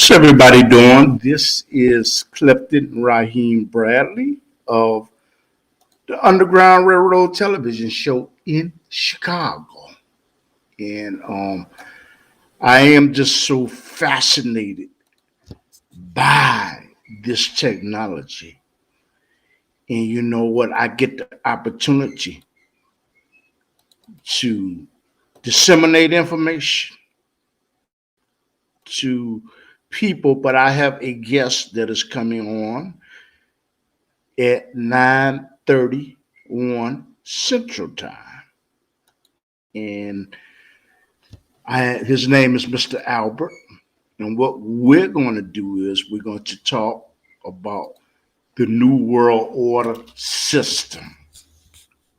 What's everybody doing? This is Clifton Raheem Bradley of the Underground Railroad Television Show in Chicago. And I am just so fascinated by this technology. And you know what? I get the opportunity to disseminate information to people, but I have a guest that is coming on at 9:31 Central Time. And his name is Mr. Albert. And what we're going to do is we're going to talk about the New World Order system.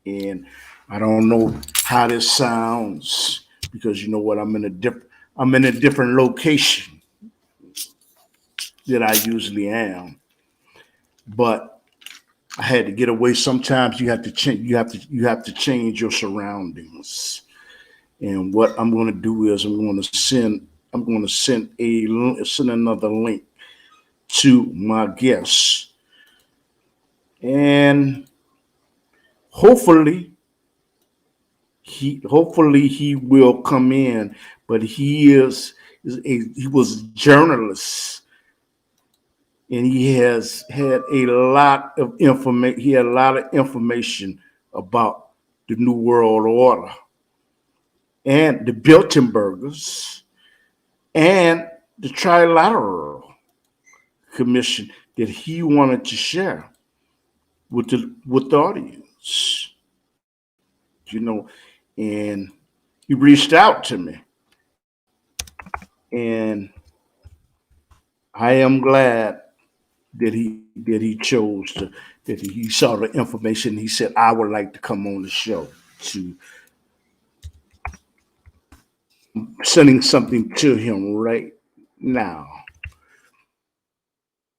And I don't know how this sounds because you know what, I'm in a different location that I usually am. But I had to get away. Sometimes you have to change. You have to change your surroundings. And what I'm going to do is I'm going to send another link to my guest, and hopefully he will come in. But he was a journalist, and he has had a lot of information. He had a lot of information about the New World Order and the Bilderbergers and the Trilateral Commission that he wanted to share with the audience. You know, and he reached out to me, and I am glad that he chose that he saw the information. He said, I would like to come on the show to sending something to him now,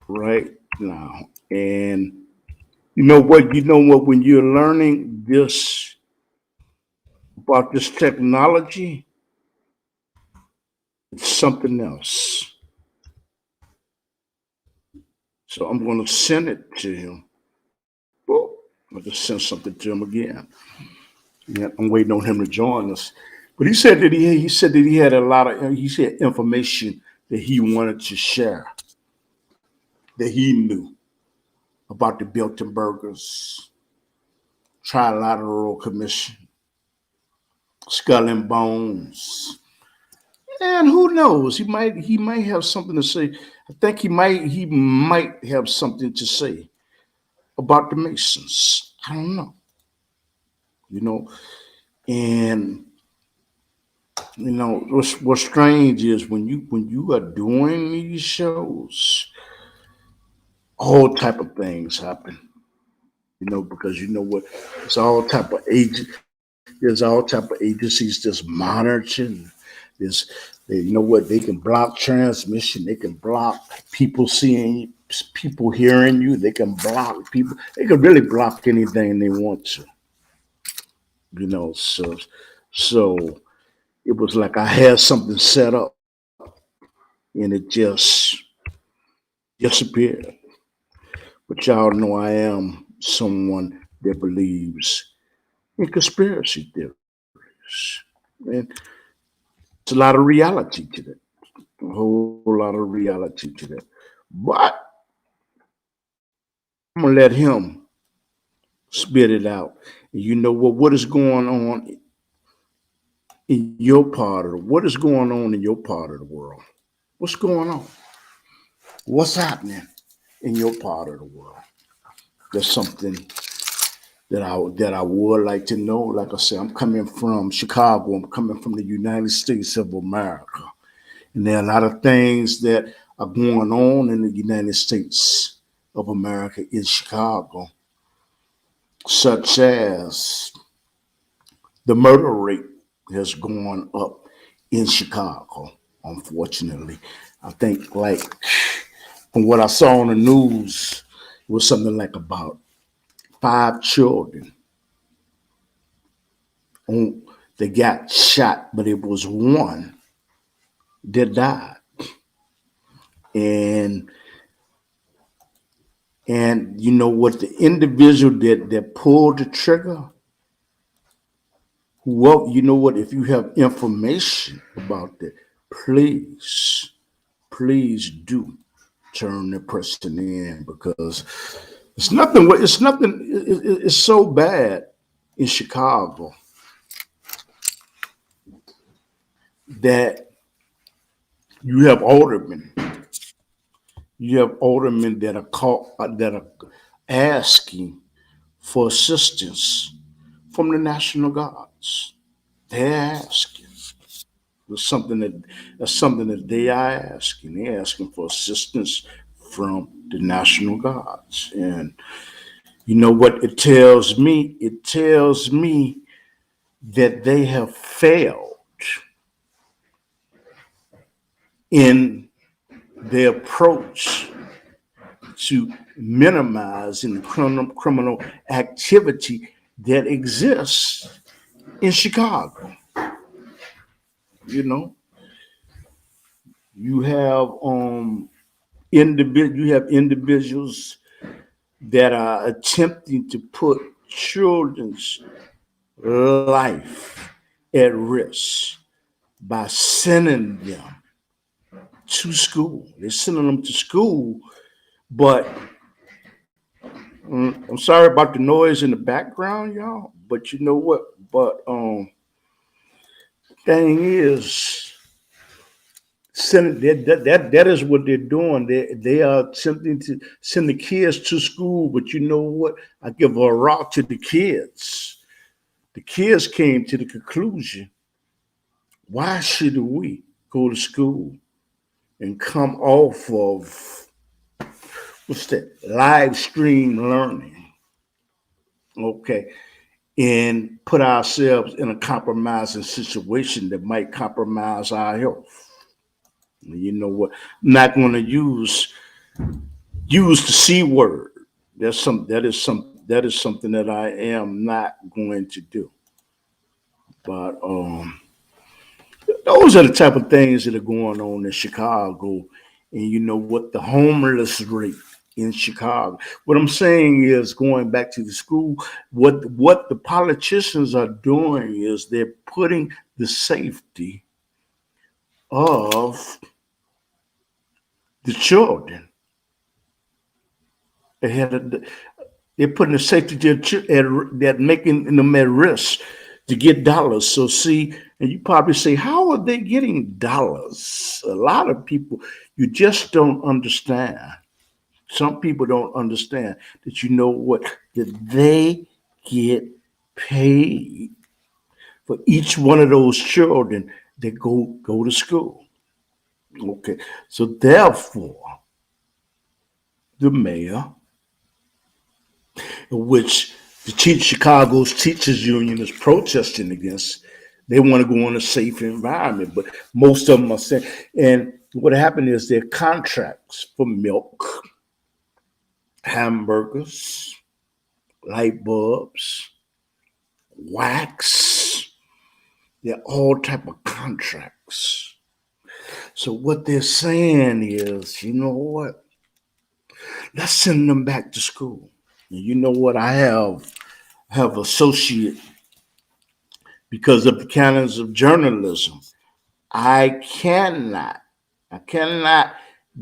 right now. And you know what, when you're learning this about this technology, it's something else. So I'm going to send it to him. Oh, I'll just send something to him again. Yeah, I'm waiting on him to join us. But he said that he had a lot of information that he wanted to share that he knew about the Bilderbergers, Trilateral Commission, Skull and Bones, and who knows? He might have something to say. I think he might have something to say about the Masons. I don't know. You know, and what's strange is when you are doing these shows, all type of things happen. Because you know what, it's all type of agent. There's all type of agencies that's monitoring. There's, you know what, they can block transmission. They can block people seeing, people hearing you. They can block people. They can really block anything they want to. So it was like I had something set up, and it just disappeared. But y'all know I am someone that believes in conspiracy theories. And it's a lot of reality to that. A whole lot of reality to that. But I'm gonna let him spit it out. And you know what is going on in your part of what is going on in your part of the world? What's going on? What's happening in your part of the world? There's something that I would like to know. Like I said, I'm coming from Chicago. I'm coming from the United States of America. And there are a lot of things that are going on in the United States of America in Chicago, such as the murder rate has gone up in Chicago, unfortunately. I think, like, from what I saw on the news, it was something like about 5 children that got shot, but it was one that died. And you know what, the individual that pulled the trigger, well, you know what, if you have information about that, please do turn the person in, because it's so bad in Chicago that you have aldermen that are that are asking for assistance from the National Guards. They're asking. That's something that they are asking. They're asking for assistance from the National Guards. And you know what it tells me? It tells me that they have failed in their approach to minimizing the criminal activity that exists in Chicago. You know, you have individuals that are attempting to put children's life at risk by sending them to school. They're sending them to school, but I'm sorry about the noise in the background, y'all. But you know what? But thing is, that is what they're doing. They are attempting to send the kids to school, but you know what? I give a rock to the kids. The kids came to the conclusion: why should we go to school and come off of what's that, live stream learning? Okay, and put ourselves in a compromising situation that might compromise our health. You know what? I'm not going to use the C word. That is something that I am not going to do. But those are the type of things that are going on in Chicago. And you know what? The homeless rate in Chicago. What I'm saying is, going back to the school, what the politicians are doing is they're putting the safety of the children ahead of they're putting the safety that making them at risk to get dollars. So see, and you probably say, how are they getting dollars? A lot of people, you just don't understand. Some people don't understand that, you know what, that they get paid for each one of those children that go to school. Okay. So therefore, the mayor, which Chicago's teachers union is protesting against, they want to go in a safe environment, but most of them are saying, and what happened is their contracts for milk, hamburgers, light bulbs, wax, they're all type of contracts. So what they're saying is, you know what? Let's send them back to school. And you know what? I have associate because of the canons of journalism. I cannot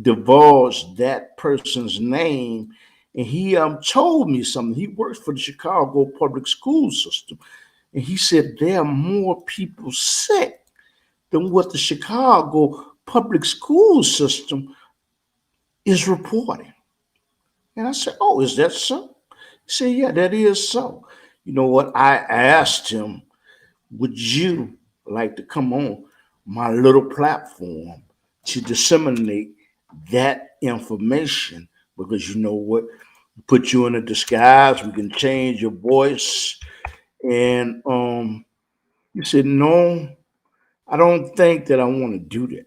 divulge that person's name. And he told me something. He works for the Chicago public school system. And he said there are more people sick than what the Chicago public school system is reporting. And I said, oh, is that so? He said, yeah, that is so. You know what? I asked him, would you like to come on my little platform to disseminate that information? Because you know what? Put you in a disguise, we can change your voice. And he said, no, I don't think that I want to do that.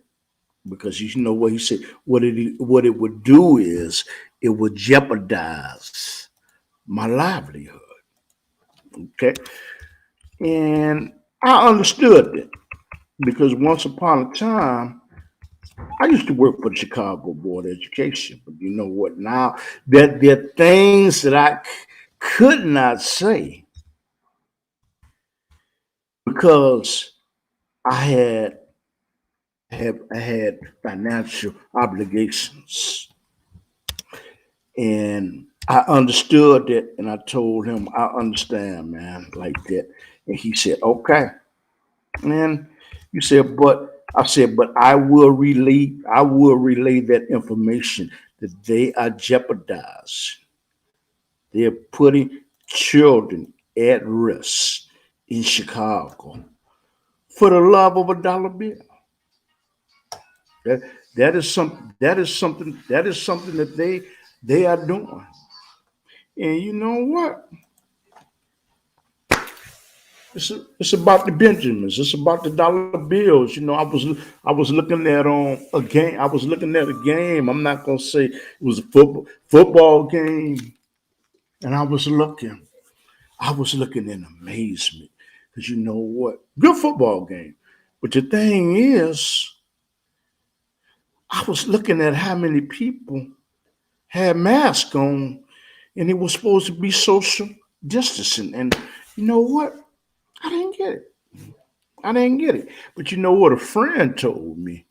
Because you know what he said, what it would do is it would jeopardize my livelihood. Okay. And I understood that, because once upon a time, I used to work for the Chicago Board of Education, but you know what? Now that there are things that I could not say because I had financial obligations, and I understood it, and I told him I understand, man, like that, and he said, "Okay." And you said, but I said, but I will relay that information that they are jeopardized. They're putting children at risk in Chicago for the love of a dollar bill. That that is something that they are doing. And you know what? It's about the Benjamins. It's about the dollar bills. You know, I was looking at a game. I was looking at a game. I'm not gonna say it was a football game, and I was looking in amazement because you know what? Good football game. But the thing is, I was looking at how many people had masks on, and it was supposed to be social distancing. And you know what? I didn't get it. I didn't get it. But you know what? A friend told me,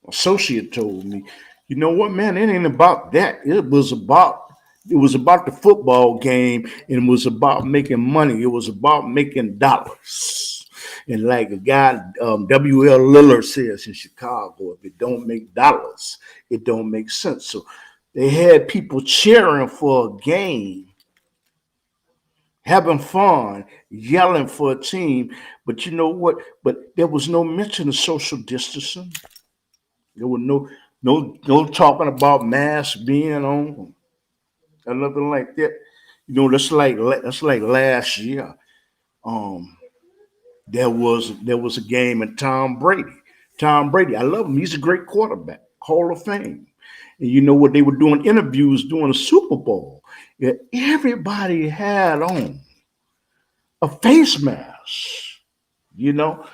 associate told me, you know what, man, it ain't about that. It was about the football game, and it was about making money. It was about making dollars. And like a guy, W.L. Lillard says in Chicago, if it don't make dollars, it don't make sense. So they had people cheering for a game, having fun, yelling for a team. But you know what? But there was no mention of social distancing. There was no talking about masks being on or nothing like that. You know, that's like last year. Um, there was a game in Tom Brady. Tom Brady, I love him. He's a great quarterback, Hall of Fame. And you know what? They were doing interviews during the Super Bowl. Yeah, everybody had on a face mask. You know,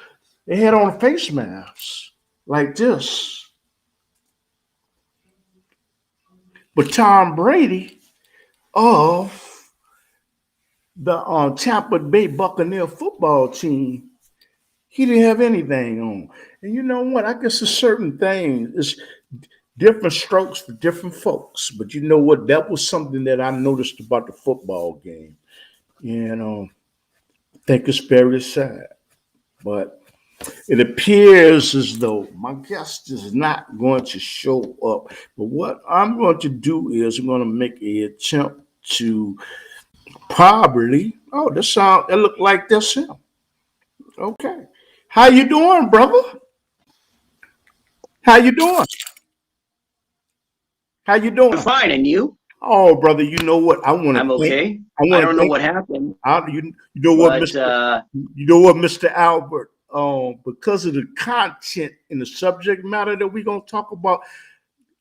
they had on a face mask like this. But Tom Brady of the Tampa Bay Buccaneer football team, he didn't have anything on. And you know what? I guess it's certain things. It's different strokes for different folks. But you know what? That was something that I noticed about the football game. And I think it's very sad. But it appears as though my guest is not going to show up. But what I'm going to do is I'm going to make an attempt to probably. Oh, that look like that's him. Okay. How you doing, brother? How you doing? How you I'm doing? fine, and you? Oh, brother, you know what? I'm okay. I I want to don't know thank what happened, you know what, but Mr. You know what, Mr. Albert? Because of the content and the subject matter that we're gonna talk about,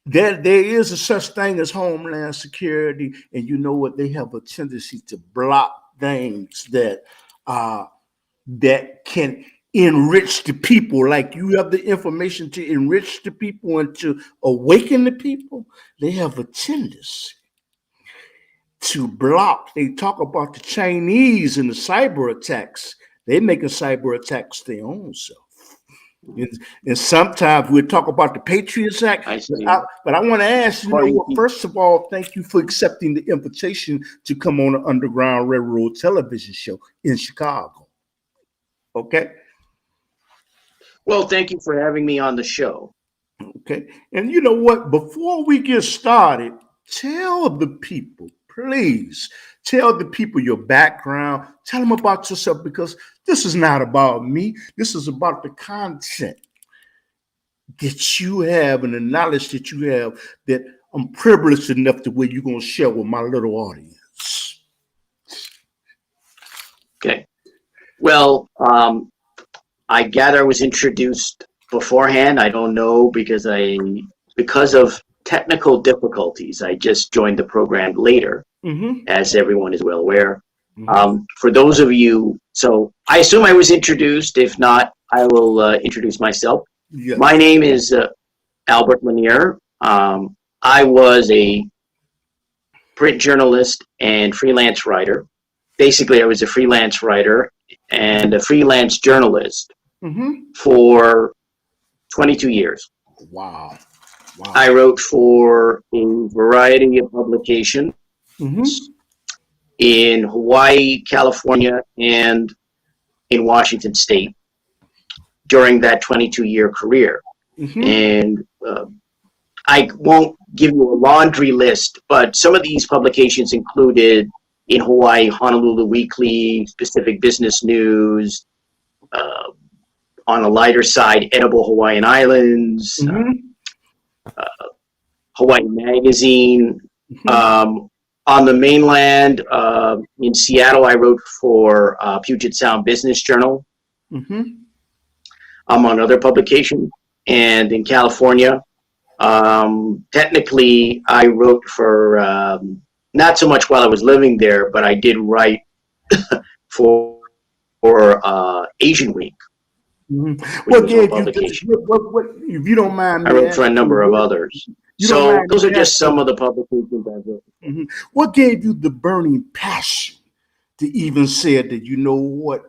there is a such thing as Homeland Security, and you know what? They have a tendency to block things uh that can enrich the people. Like you have the information to enrich the people and to awaken the people. They have a tendency to block. They talk about the Chinese and the cyber attacks. They making cyber attacks their own self. And sometimes we'll talk about the Patriots Act. I see. But I want to ask, you know According what? to, First of all, thank you for accepting the invitation to come on the Underground Railroad television show in Chicago. Okay. well, thank you for having me on the show. Okay. And you know what? Before we get started, tell the people, please, tell the people your background. Tell them about yourself because this is not about me. This is about the content that you have and the knowledge that you have that I'm privileged enough to where you're going to share with my little audience. Okay. Well, I gather I was introduced beforehand. I don't know because of technical difficulties, I just joined the program later, Mm-hmm. as everyone is well aware. Mm-hmm. For those of you, so I assume I was introduced. If not, I will introduce myself. Yes. My name is Albert Lanier. I was a print journalist and freelance writer. Basically, I was a freelance writer and a freelance journalist for 22 years. Wow. Wow. I wrote for a variety of publications in Hawaii, California, and in Washington State during that 22-year career. And I won't give you a laundry list, but some of these publications included in Hawaii, Honolulu Weekly, Pacific Business News, on a lighter side, Edible Hawaiian Islands, Hawaii Magazine. On the mainland, in Seattle, I wrote for Puget Sound Business Journal, among other publications. And in California, technically, I wrote for, not so much while I was living there, but I did write for Asian Week. What gave you this, what, if you don't mind? I wrote for a number of others. So those are just some of the publications I've written. What gave you the burning passion to even say that, you know what,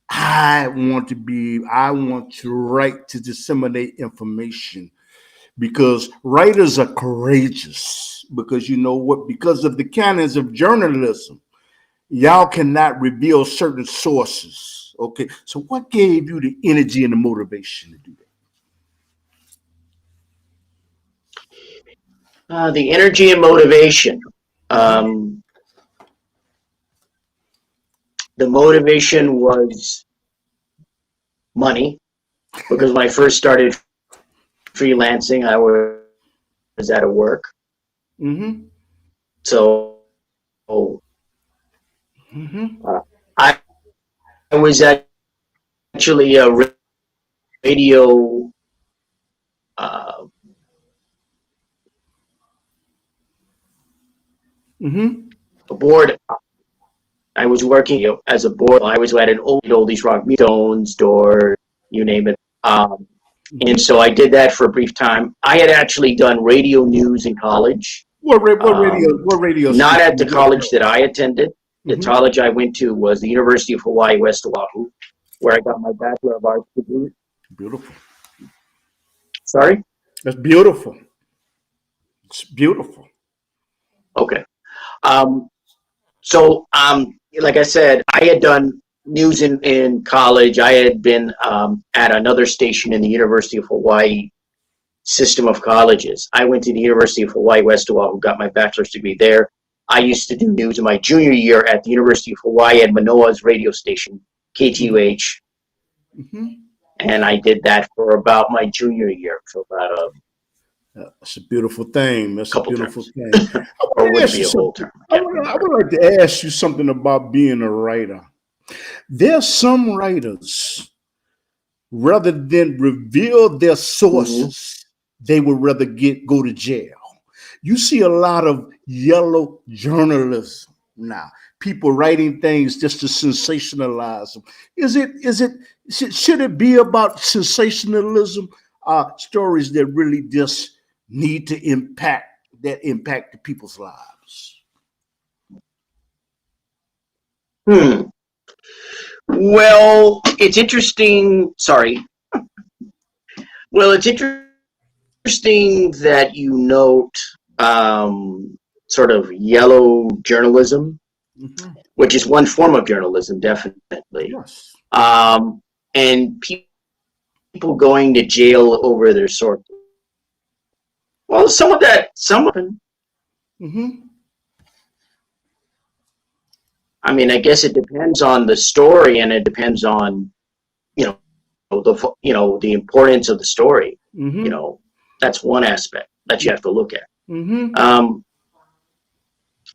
I want to write to disseminate information? Because writers are courageous, because you know what, because of the canons of journalism, y'all cannot reveal certain sources. Okay, so what gave you the energy and the motivation to do that? The energy and motivation. The motivation was money, because when I first started freelancing, I was out of work. So I was actually a radio board. I was working as a board. I was at an oldies rock, Stones, Doors, you name it. And so I did that for a brief time. I had actually done radio news in college. What radio? Not at the college that I attended. The college I went to was the University of Hawaii, West Oahu, where I got my Bachelor of Arts degree. Beautiful. Sorry? That's beautiful. It's beautiful. Okay. So, like I said, I had done news in college. I had been at another station in the University of Hawaii system of colleges. I went to the University of Hawaii, West Oahu, got my bachelor's degree there. I used to do news in my junior year at the University of Hawaii at Manoa's radio station, KTUH. And I did that for about my junior year, for about that's a beautiful thing. That's a beautiful thing. Or would be a whole term. I would like to ask you something about being a writer. There's some writers, rather than reveal their sources, they would rather go to jail. You see a lot of yellow journalism now. People writing things just to sensationalize them. Should it be about sensationalism? Stories that really just need to impact the people's lives. Well, it's interesting. Sorry. Well, it's interesting that you note sort of yellow journalism, which is one form of journalism, definitely. Yes. And people going to jail over their sources. Well, some of that. I mean, I guess it depends on the story, and it depends on, the importance of the story. That's one aspect that you have to look at.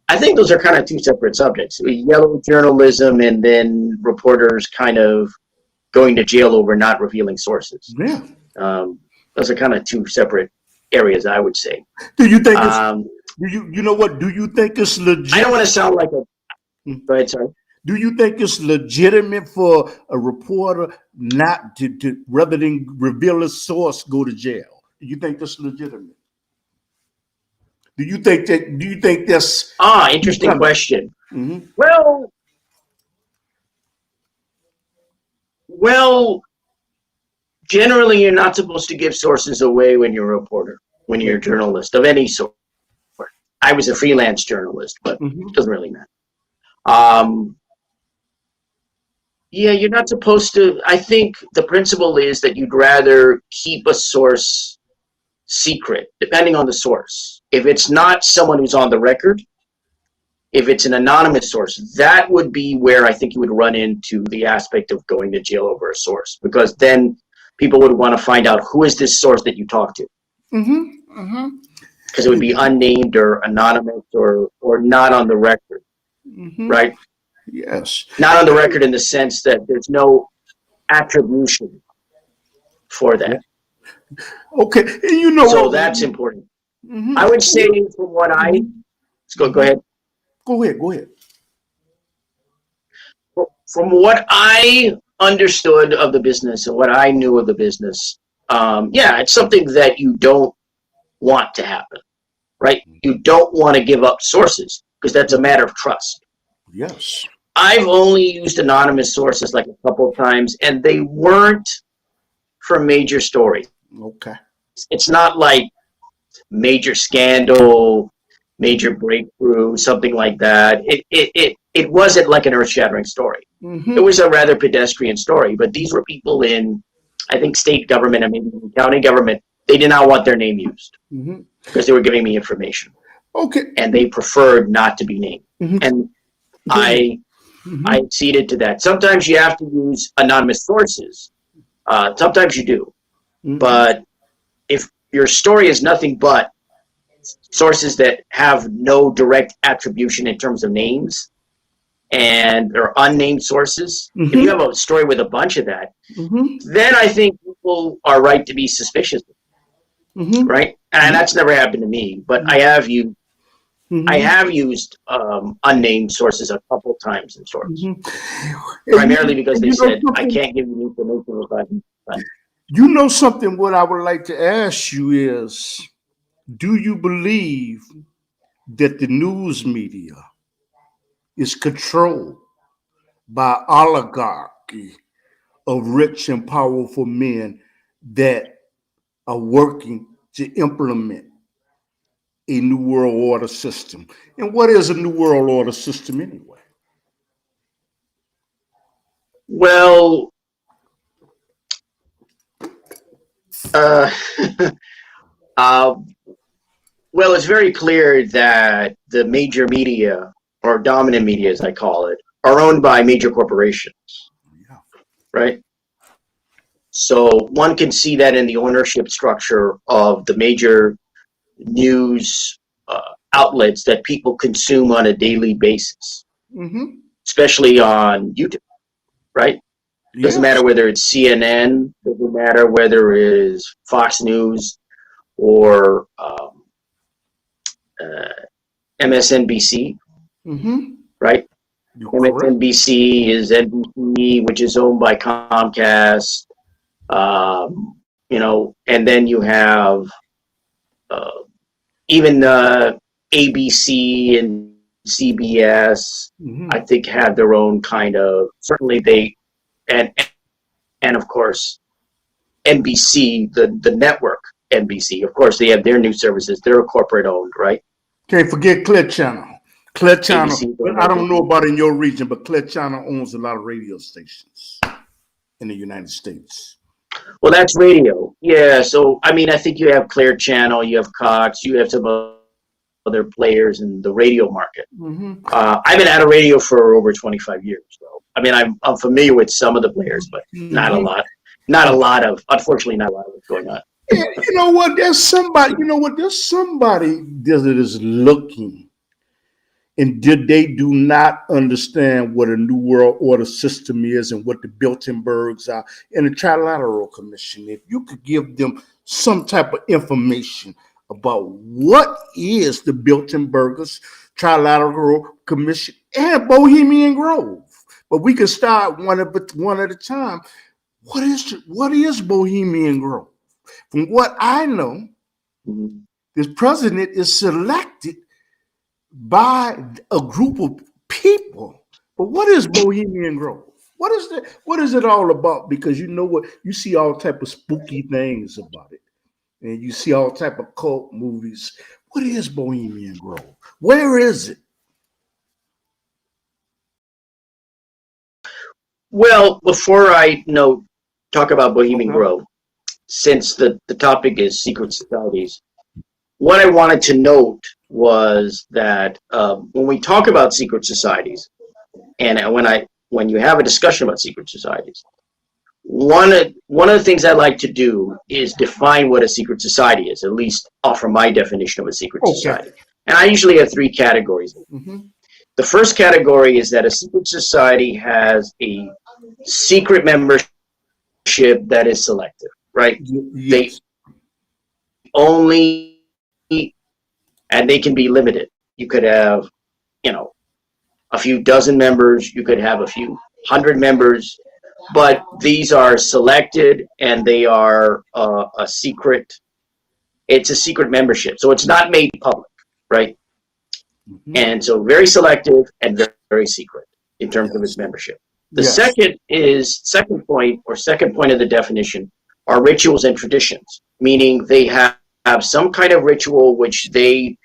I think those are kind of two separate subjects: yellow journalism, and then reporters kind of going to jail over not revealing sources. Yeah, those are kind of two separate areas, I would say. Do you think? You know what? Do you think it's legit? I don't want to sound like a. Go ahead, sorry. Do you think it's legitimate for a reporter not to rather than reveal a source, go to jail? you think that's legitimate? Do you think that's Interesting question. Mm-hmm. Well, generally, you're not supposed to give sources away when you're a reporter, when you're a journalist of any sort. I was a freelance journalist, but Mm-hmm. it doesn't really matter. Yeah, you're not supposed to. I think the principle is that you'd rather keep a source secret, depending on the source. If it's not someone who's on the record, if it's an anonymous source, that would be where I think you would run into the aspect of going to jail over a source, because then people would want to find out who is this source that you talk to. Mm-hmm. Mm-hmm. Because it would be unnamed or anonymous or not on the record, Mm-hmm. right? Yes. Not on the record in the sense that there's no attribution for that. Okay, and you know So what? that's important. Mm-hmm. I would say from what I go ahead. Go ahead. From what I understood of the business and what I knew of the business, yeah, it's something that you don't want to happen, right? You don't want to give up sources because that's a matter of trust. Yes. I've only used anonymous sources like a couple of times, and they weren't for major stories. Okay. It's not like major scandal, major breakthrough, something like that. It wasn't like an earth-shattering story. Mm-hmm. It was a rather pedestrian story, but these were people in, I think, state government and maybe county government. They did not want their name used because they were giving me information. Okay. And they preferred not to be named. Mm-hmm. And I acceded to that. Sometimes you have to use anonymous sources. Sometimes you do. Mm-hmm. But if your story is nothing but sources that have no direct attribution in terms of names and are unnamed sources, if you have a story with a bunch of that, then I think people are right to be suspicious. Right? And that's never happened to me, but I have used unnamed sources a couple times in stories. Primarily because they said, I can't give you information about it. You know something, what I would like to ask you is, do you believe that the news media is controlled by oligarchy of rich and powerful men that are working to implement a new world order system? And what is a new world order system anyway? Well, well, it's very clear that the major media, or dominant media as I call it, are owned by major corporations, right? So one can see that in the ownership structure of the major news outlets that people consume on a daily basis, especially on YouTube, right? Doesn't matter whether it's CNN, doesn't matter whether it is Fox News or MSNBC, right? MSNBC is NBC, which is owned by Comcast, you know, and then you have even ABC and CBS, I think, have their own kind of, certainly they, and of course, NBC, the network NBC, of course, they have their news services. They're corporate owned, right? Can't forget Clear Channel. Clear Channel, ABC, I don't know about in your region, but Clear Channel owns a lot of radio stations in the United States. Well, that's radio. Yeah, so, I mean, I think you have Clear Channel, you have Cox, you have some other players in the radio market. I've been out of radio for over 25 years, so I mean, I'm familiar with some of the players, but not a lot. Unfortunately, not a lot of what's going on. Yeah, you know what? There's somebody that is looking, and they do not understand what a new world order system is and what the Bilderbergs are and the Trilateral Commission. If you could give them some type of information about what is the Bilderbergers, Trilateral Commission, and Bohemian Grove, but we can start one at a time. What is Bohemian Grove? From what I know, Mhm. this president is selected by a group of people. But what is Bohemian Grove? What is that? What is it all about? Because you know what, you see all type of spooky things about it, and you see all type of cult movies. What is Bohemian Grove? Where is it? Well, before I talk about Bohemian Okay. Grove, since the topic is secret societies, what I wanted to note was that when we talk about secret societies, and when you have a discussion about secret societies, one of the things I like to do is define what a secret society is, at least offer my definition of a secret Okay. society. And I usually have three categories. Mm-hmm. The first category is that a secret society has a secret membership that is selective, right? They Yes. only, and they can be limited. You could have, a few dozen members, you could have a few hundred members, but these are selected and they are a secret. It's a secret membership, so it's not made public, right? Mm-hmm. And so very selective and very, very secret in terms of its membership. The Yes. second point of the definition are rituals and traditions, meaning they have some kind of ritual which they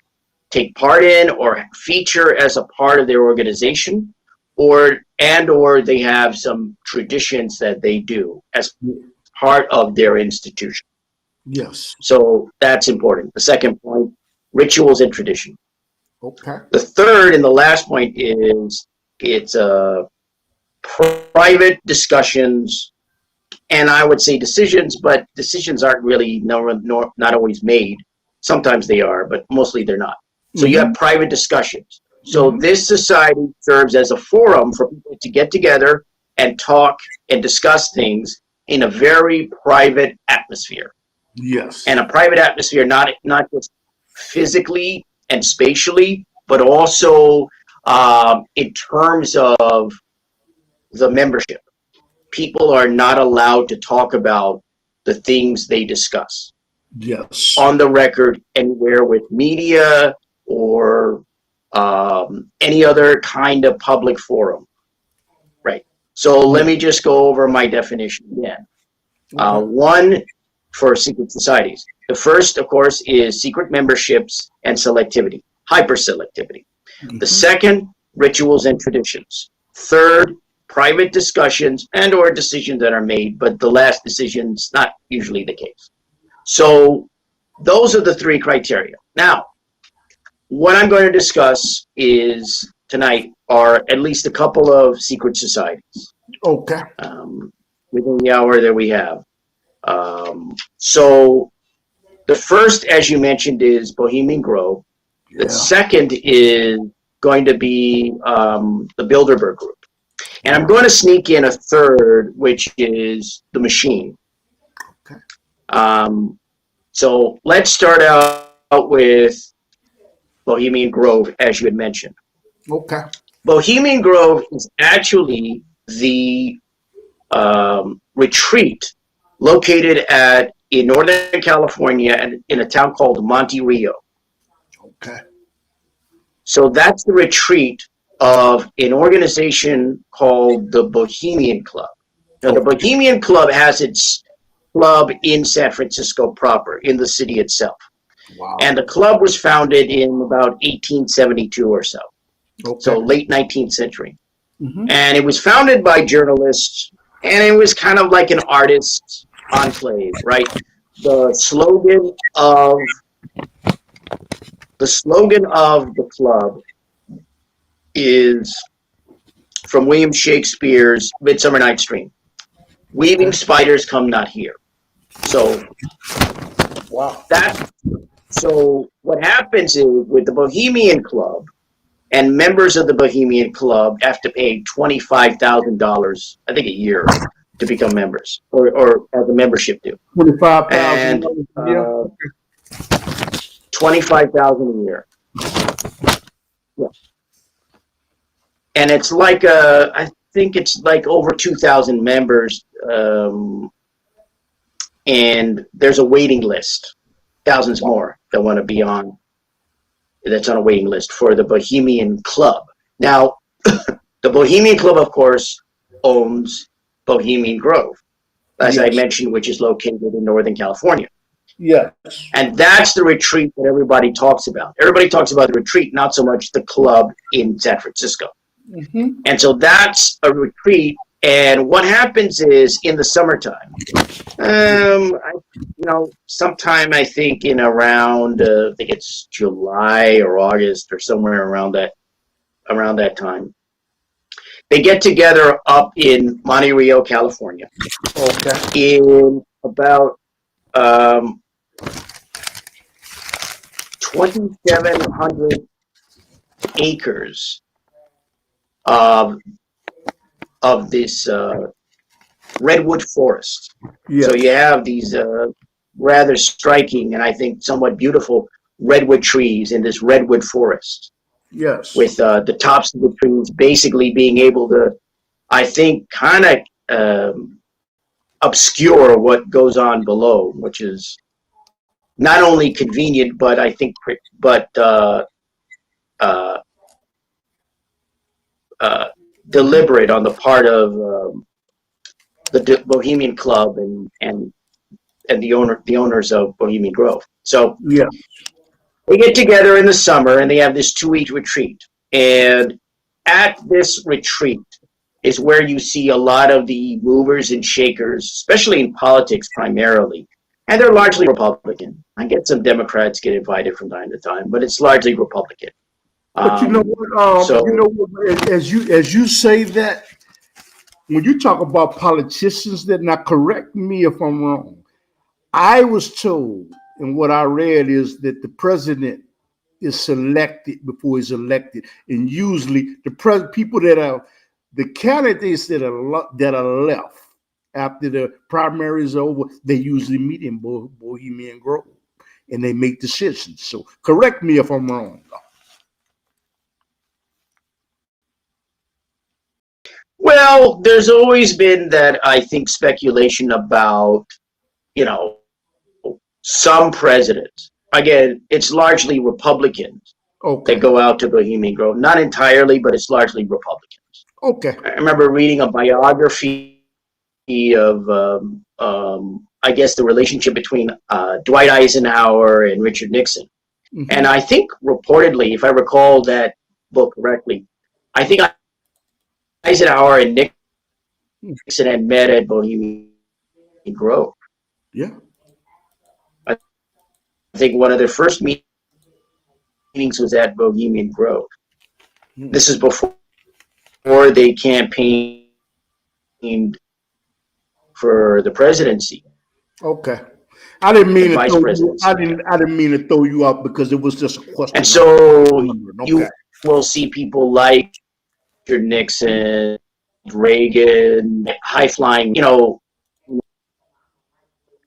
take part in or feature as a part of their organization, or they have some traditions that they do as part of their institution. Yes. So that's important. The second point, rituals and tradition. Okay. The third and the last point is it's private discussions, and I would say decisions, but decisions aren't really not always made. Sometimes they are, but mostly they're not. So you have private discussions. So this society serves as a forum for people to get together and talk and discuss things in a very private atmosphere. Yes. And a private atmosphere, not just physically and spatially, but also in terms of the membership. People are not allowed to talk about the things they discuss Yes. on the record anywhere with media or any other kind of public forum. Right. So let me just go over my definition again. One, for secret societies. The first, of course, is secret memberships and selectivity, hyperselectivity. The second, rituals and traditions. Third, private discussions and or decisions that are made, but the last decision's not usually the case. So those are the three criteria. Now, what I'm going to discuss tonight are at least a couple of secret societies. Okay. Within the hour that we have. So the first, as you mentioned, is Bohemian Grove. The second is going to be the Bilderberg group. And I'm going to sneak in a third, which is the Machine. Okay. So let's start out with Bohemian Grove, as you had mentioned. Okay. Bohemian Grove is actually the retreat located in Northern California and in a town called Monte Rio. Okay. So that's the retreat of an organization called the Bohemian Club. Now, the Bohemian Club has its club in San Francisco proper, in the city itself. Wow. And the club was founded in about 1872 or so. Okay. So late 19th century. And it was founded by journalists, and it was kind of like an artist enclave, right? The slogan of the club is from William Shakespeare's Midsummer Night's Dream. Weaving spiders come not here. So, wow. So what happens is with the Bohemian Club, and members of the Bohemian Club have to pay $25,000, I think, a year to become members, or as a membership due. $25,000 a year. $25,000 a year. Yeah. And it's like I think it's like over 2,000 members, and and there's a waiting list, thousands more that want to be on. That's on a waiting list for the Bohemian Club. Now, the Bohemian Club, of course, owns Bohemian Grove, as I mentioned, which is located in Northern California. Yes. And that's the retreat that everybody talks about. Everybody talks about the retreat, not so much the club in San Francisco. Mm-hmm. And so that's a retreat. And what happens is in the summertime, sometime I think in around, I think it's July or August or somewhere around that time, they get together up in Monte Rio, California. Okay. In about 2,700 acres of this redwood forest. Yes. So you have these rather striking and I think somewhat beautiful redwood trees in this redwood forest. Yes. With the tops of the trees basically being able to, I think, kind of obscure what goes on below, which is not only convenient, but I think, deliberate on the part of the Bohemian Club and the owners of Bohemian Grove. So yeah, they get together in the summer and they have this 2-week retreat. And at this retreat is where you see a lot of the movers and shakers, especially in politics primarily. And they're largely Republican. I get some Democrats get invited from time to time, but it's largely Republican. but you know what? As you say that, when you talk about politicians, that now correct me if I'm wrong. I was told, and what I read is that the president is selected before he's elected, and usually people that are the candidates that are left after the primaries are over, they usually meet in Bohemian Grove and they make decisions. So correct me if I'm wrong. Well, there's always been that, I think, speculation about, some presidents. Again, it's largely Republicans that go out to Bohemian Grove. Not entirely, but it's largely Republicans. Okay. I remember reading a biography of, I guess, the relationship between Dwight Eisenhower and Richard Nixon. Mm-hmm. And I think reportedly, if I recall that book correctly, I think Eisenhower and Nixon had met at Bohemian Grove. Yeah. I think one of their first meetings was at Bohemian Grove. Mm-hmm. This is before they campaigned for the presidency. Okay. I didn't mean to throw you out because it was just a question. And so you will see people like Richard Nixon, Reagan, high-flying,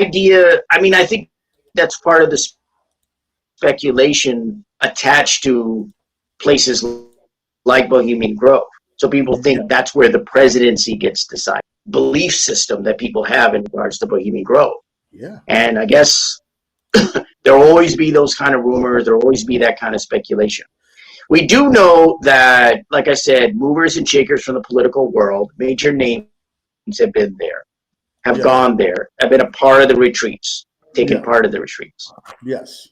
idea. I mean, I think that's part of the speculation attached to places like Bohemian Grove. So people think that's where the presidency gets decided. Belief system that people have in regards to Bohemian Grove. Yeah. And I guess there'll always be those kind of rumors. There'll always be that kind of speculation. We do know that, like I said, movers and shakers from the political world, major names have been there, have gone there, have been a part of the retreats, taken part of the retreats. Yes.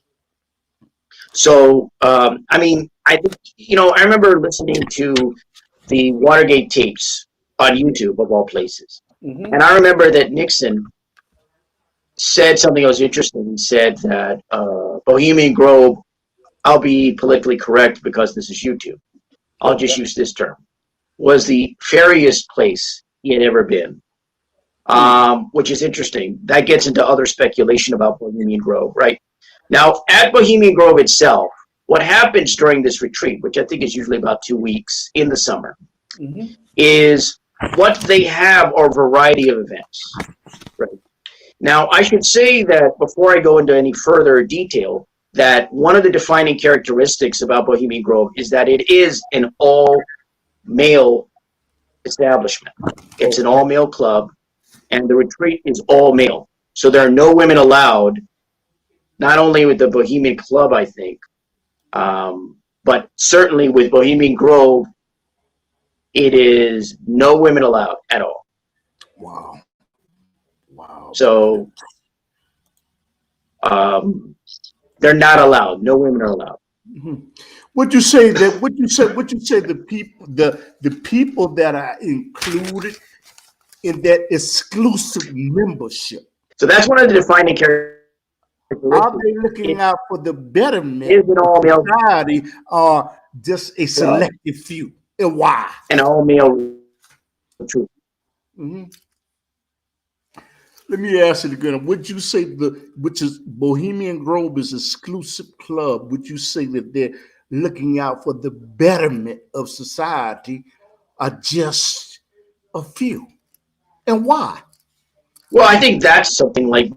So, I mean, I think, I remember listening to the Watergate tapes on YouTube, of all places. Mm-hmm. And I remember that Nixon said something that was interesting. He said that Bohemian Grove, I'll be politically correct because this is YouTube, I'll just use this term, was the fairiest place he had ever been, which is interesting. That gets into other speculation about Bohemian Grove, right? Now, at Bohemian Grove itself, what happens during this retreat, which I think is usually about 2 weeks in the summer, mm-hmm. is what they have are a variety of events. Right? Now, I should say that before I go into any further detail, that one of the defining characteristics about Bohemian Grove is that it is an all-male establishment. It's an all-male club, and the retreat is all-male. So there are no women allowed, not only with the Bohemian Club, I think, but certainly with Bohemian Grove, it is no women allowed at all. Wow. Wow. So they're not allowed. No women are allowed. Mhm. Would you say that? Would you say? Would you say the people that are included in that exclusive membership, So that's one of the defining are characteristics. they looking It out for the betterment is an of all male society, or just a club selective few, and why? and all male troop. Mhm. Let me ask it again. Would you say which is Bohemian Grove is exclusive club? Would you say that they're looking out for the betterment of society, or just a few, and why? Well, I think that's something like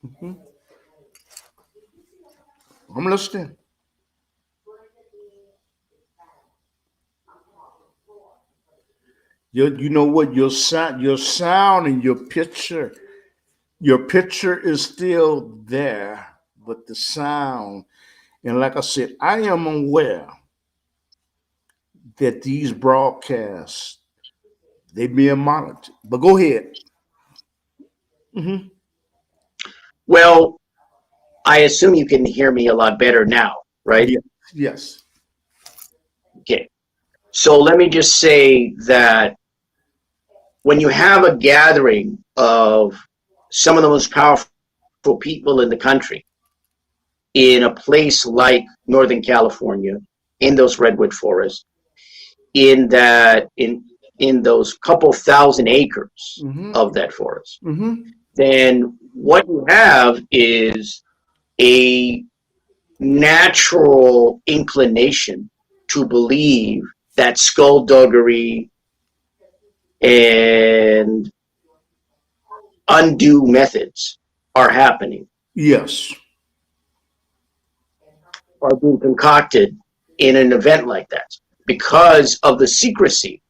Mhm. I'm listening. You know what? Your sound, and your picture is still there, but the sound. And like I said, I am aware that these broadcasts they being monitored. But go ahead. Hmm. well, I assume you can hear me a lot better now, right? Yes. Yes. Okay. So let me just say that when you have a gathering of some of the most powerful people in the country in a place like Northern California, in those redwood forests, in those couple thousand acres Hmm. of that forest, Hmm. then what you have is a natural inclination to believe that skullduggery and undue methods are happening, Yes. are being concocted in an event like that because of the secrecy.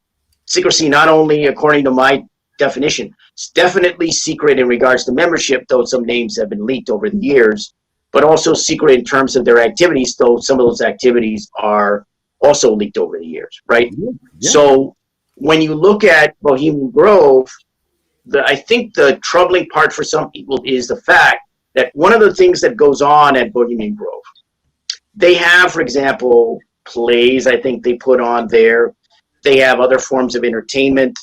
Secrecy, not only according to my definition, it's definitely secret in regards to membership, though some names have been leaked over the years, but also secret in terms of their activities, though some of those activities are also leaked over the years, right? Yeah. Yeah. So when you look at Bohemian Grove, I think the troubling part for some people is the fact that one of the things that goes on at Bohemian Grove, they have, for example, plays I think they put on there. They have other forms of entertainment.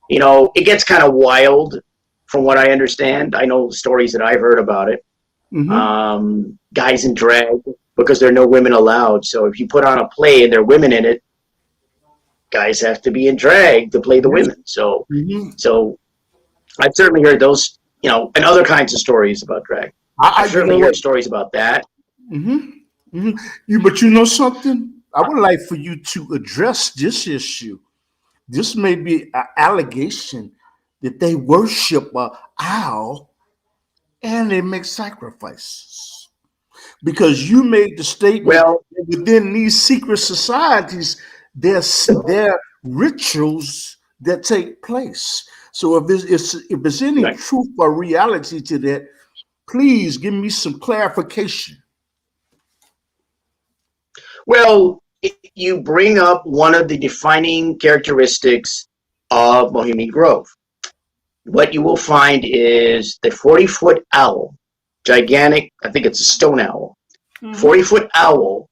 You know, it gets kind of wild from what I understand. I know stories that I've heard about it. Hmm. Guys in drag, because there are no women allowed. So if you put on a play and there are women in it, guys have to be in drag to play the Yes. women. So, Hmm. so I've certainly heard those, you know, and other kinds of stories about drag. I've You know certainly what? heard stories about that. Hmm. Hmm. But you know something? I would like for you to address this issue. This may be an allegation that they worship a owl and they make sacrifices. Because you made the statement Well, that within these secret societies, there are rituals that take place. So if there's any right. truth or reality to that, please give me some clarification. Well, you bring up one of the defining characteristics of Bohemian Grove. What you will find is the 40-foot owl, gigantic, I think it's a stone owl, Hmm. 40-foot owl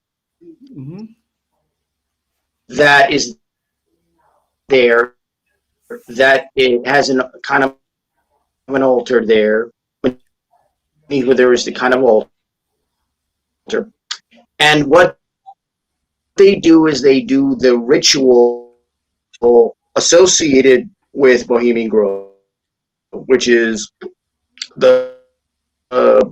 Hmm. that is there, that it has an kind of an altar there. There is the kind of altar. And what they do is they do the ritual associated with Bohemian Grove, which is the uh,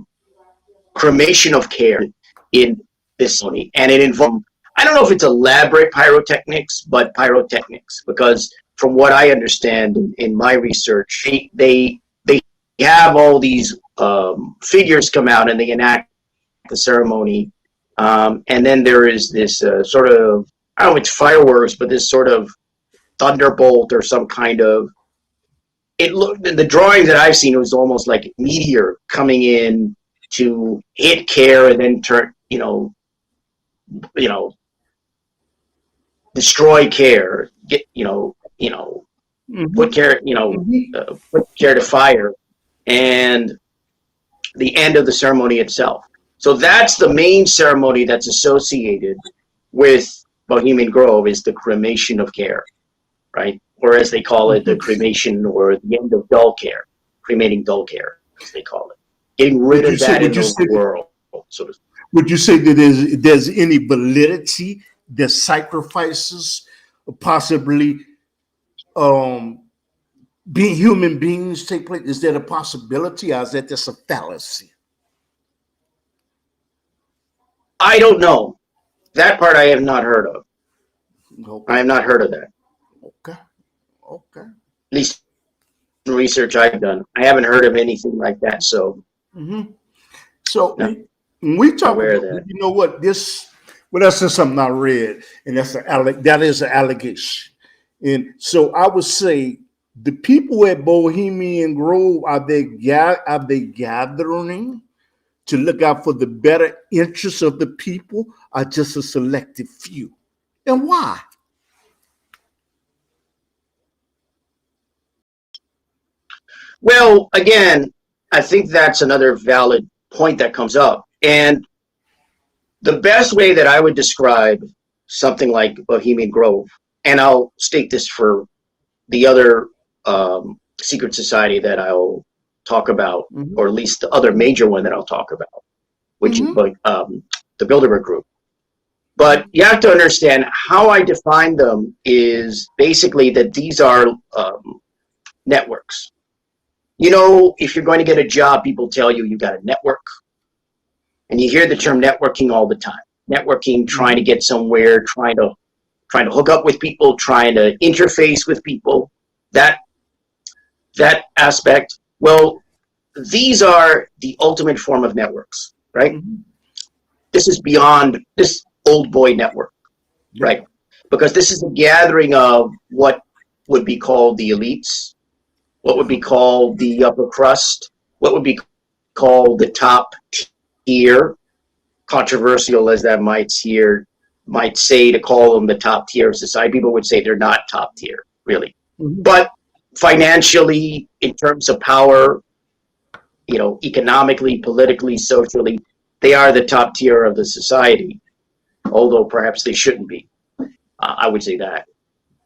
cremation of care in this ceremony. And it involves, I don't know if it's elaborate pyrotechnics, but pyrotechnics, because from what I understand in my research, they have all these figures come out and they enact the ceremony. And then there is this sort of, I don't know if it's fireworks, but this sort of thunderbolt or some kind of it looked, the drawing that I've seen, it was almost like a meteor coming in to hit care and then turn, destroy care, get, put care, put care to fire, and the end of the ceremony itself. So that's the main ceremony that's associated with Bohemian Grove, is the cremation of care, right? Or as they call it, the cremation or the end of dull care, cremating dull care, as they call it. Getting rid of that in the world. So would you say that there's any validity that sacrifices possibly being human beings take place? Is that a possibility, or is that just a fallacy? I don't know. That part I have not heard of. Okay. I have not heard of that. Okay. At least research I've done, I haven't heard of anything like that. So, so no, when we talk about that, you know what, that's just something I read, and that is an allegation. And so I would say the people at Bohemian Grove, are they gathering to look out for the better interests of the people, or just a selective few? And why? Well, again, I think that's another valid point that comes up. And the best way that I would describe something like Bohemian Grove, and I'll state this for the other secret society that I'll talk about, or at least the other major one that I'll talk about, which is the Bilderberg group. But you have to understand how I define them is basically that these are networks. If you're going to get a job, people tell you you got a network. And you hear the term networking all the time. Networking, trying to get somewhere, trying to hook up with people, trying to interface with people. That aspect. Well, these are the ultimate form of networks, right? This is beyond this old boy network, right? Because this is a gathering of what would be called the elites, what would be called the upper crust, what would be called the top tier, controversial as that might say to call them the top tier of society. People would say they're not top tier, really. But financially, in terms of power, economically, politically, socially, they are the top tier of the society, although perhaps they shouldn't be. I would say that.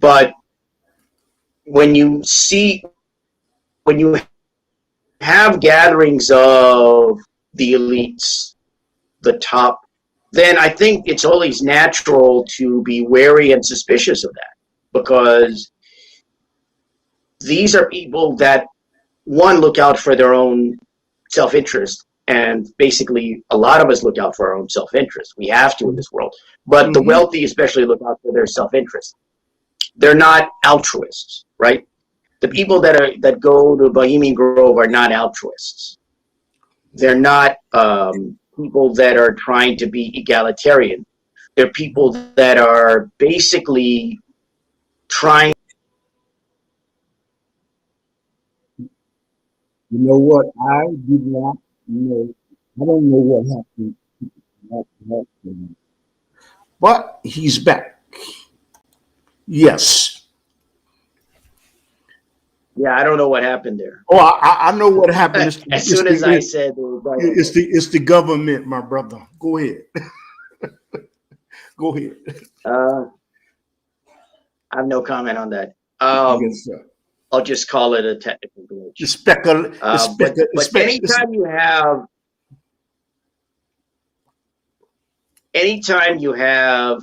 But when you have gatherings of the elites, the top, then I think it's always natural to be wary and suspicious of that, because these are people that, one, look out for their own self-interest, and basically a lot of us look out for our own self-interest. We have to in this world, but the wealthy especially look out for their self-interest. They're not altruists, right? The people that go to Bohemian Grove are not altruists. They're not people that are trying to be egalitarian. They're people that are basically trying. You know what? I did not know. I don't know what happened. But he's back. Yes. Yeah, I don't know what happened there. Oh, I know what happened. As soon as I said, it's the government, my brother. Go ahead. Go ahead. I have no comment on that. Yes, sir. I'll just call it a technical glitch. But anytime you have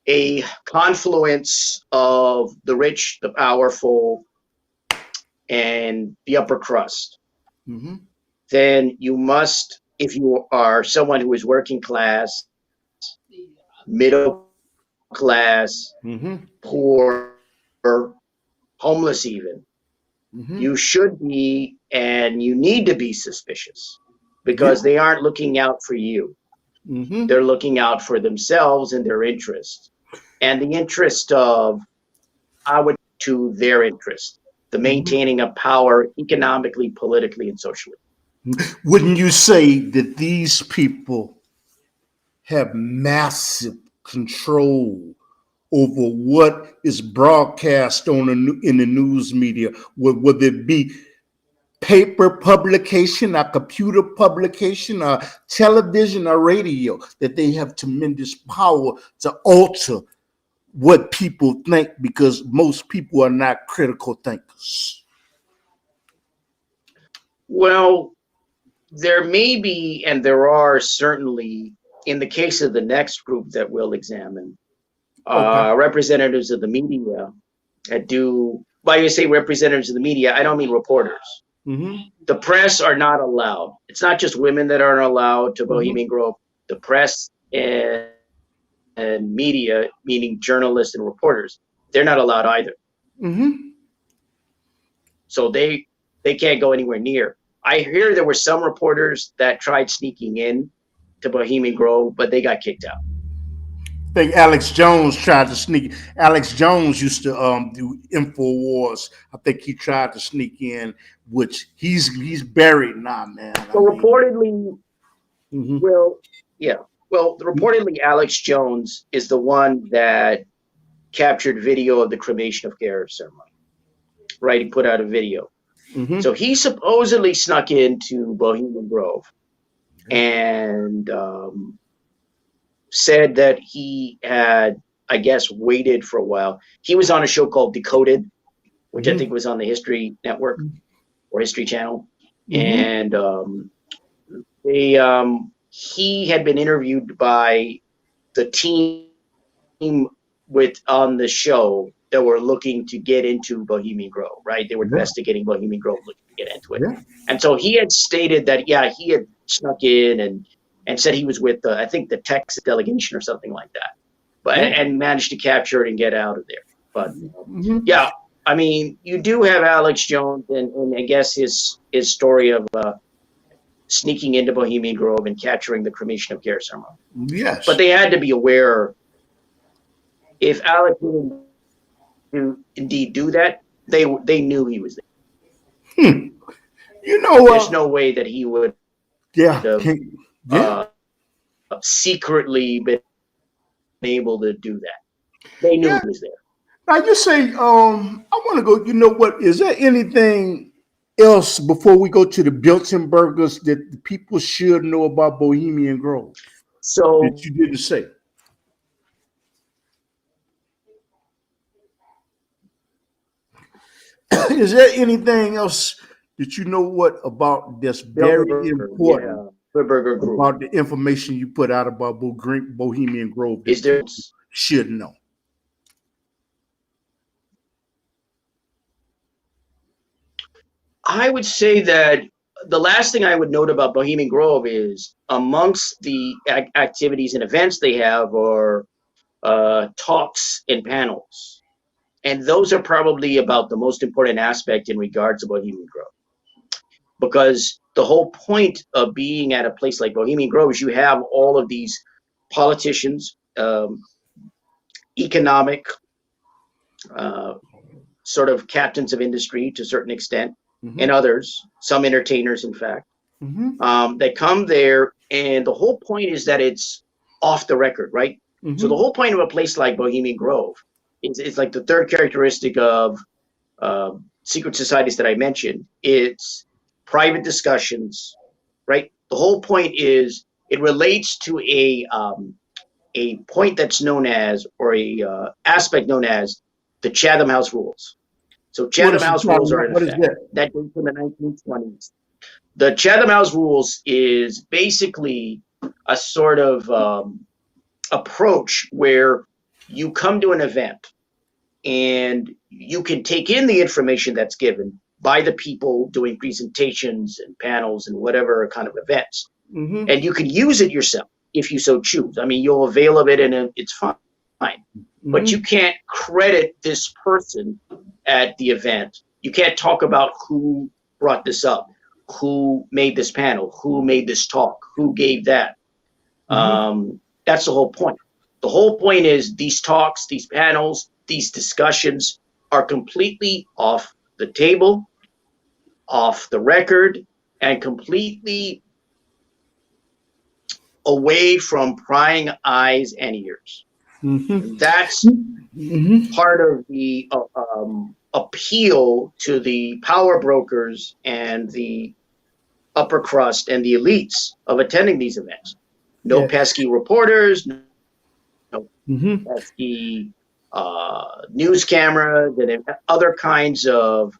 a confluence of the rich, the powerful, and the upper crust, then you must, if you are someone who is working class, middle class, poor, homeless even, you should be, and you need to be suspicious, because they aren't looking out for you. They're looking out for themselves and their interest, and the interest of, to their interest. the maintaining of power economically, politically, and socially. Wouldn't you say that these people have massive control over what is broadcast in the news media, whether it be paper publication, or computer publication, or television, or radio, that they have tremendous power to alter what people think, because most people are not critical thinkers? Well, there may be, and there are certainly, in the case of the next group that we'll examine, Okay. representatives of the media that do, when you say representatives of the media, I don't mean reporters. Mm-hmm. The press are not allowed. It's not just women that aren't allowed to Bohemian Grove. The press and media, meaning journalists and reporters, they're not allowed either. Mm-hmm. So they can't go anywhere near. I hear there were some reporters that tried sneaking in to Bohemian Grove, but they got kicked out. I think Alex Jones tried to sneak. Alex Jones used to do InfoWars. I think he tried to sneak in, which he's buried now, man. So reportedly, reportedly Alex Jones is the one that captured video of the cremation of care ceremony. Right, he put out a video. So he supposedly snuck into Bohemian Grove and said that he had, I guess, waited for a while. He was on a show called Decoded, which I think was on the History Network or History Channel. And he had been interviewed by the team on the show that were looking to get into Bohemian Grove, right? They were investigating Bohemian Grove, looking to get into it. Yeah. And so he had stated that, he had snuck in and said he was with, I think, the Texas delegation or something like that, but and managed to capture it and get out of there. But I mean, you do have Alex Jones and I guess his story of sneaking into Bohemian Grove and capturing the cremation of care ceremony. Yes. But they had to be aware, if Alex didn't indeed do that, they knew he was there. There's no way that he would secretly been able to do that. They knew he was there. Now you say, I want to go, you know what, is there anything else before we go to the Bilderbergers that the people should know about Bohemian Grove that you didn't say? Is there anything else that you know what about that's very important about the information you put out about Bohemian Grove that people should know? I would say that the last thing I would note about Bohemian Grove is amongst the activities and events they have are talks and panels. And those are probably about the most important aspect in regards to Bohemian Grove. Because the whole point of being at a place like Bohemian Grove is you have all of these politicians, economic, sort of captains of industry to a certain extent, and others, some entertainers, in fact, that come there. And the whole point is that it's off the record, right? So the whole point of a place like Bohemian Grove, it's like the third characteristic of secret societies that I mentioned. It's private discussions, right? The whole point is it relates to a point that's known as, or a aspect known as, the Chatham House rules. So Chatham House rules are in effect. That dates from the 1920s. The Chatham House rules is basically a sort of approach where you come to an event and you can take in the information that's given by the people doing presentations and panels and whatever kind of events. And you can use it yourself if you so choose. I mean, you'll avail of it and it's fine. But you can't credit this person at the event. You can't talk about who brought this up, who made this panel, who made this talk, who gave that. That's the whole point. The whole point is these talks, these panels, these discussions are completely off the table, off the record, and completely away from prying eyes and ears. Mm-hmm. That's Mm-hmm. part of the appeal to the power brokers and the upper crust and the elites of attending these events. No Yeah. pesky reporters, no Mm-hmm. pesky news cameras, and other kinds of,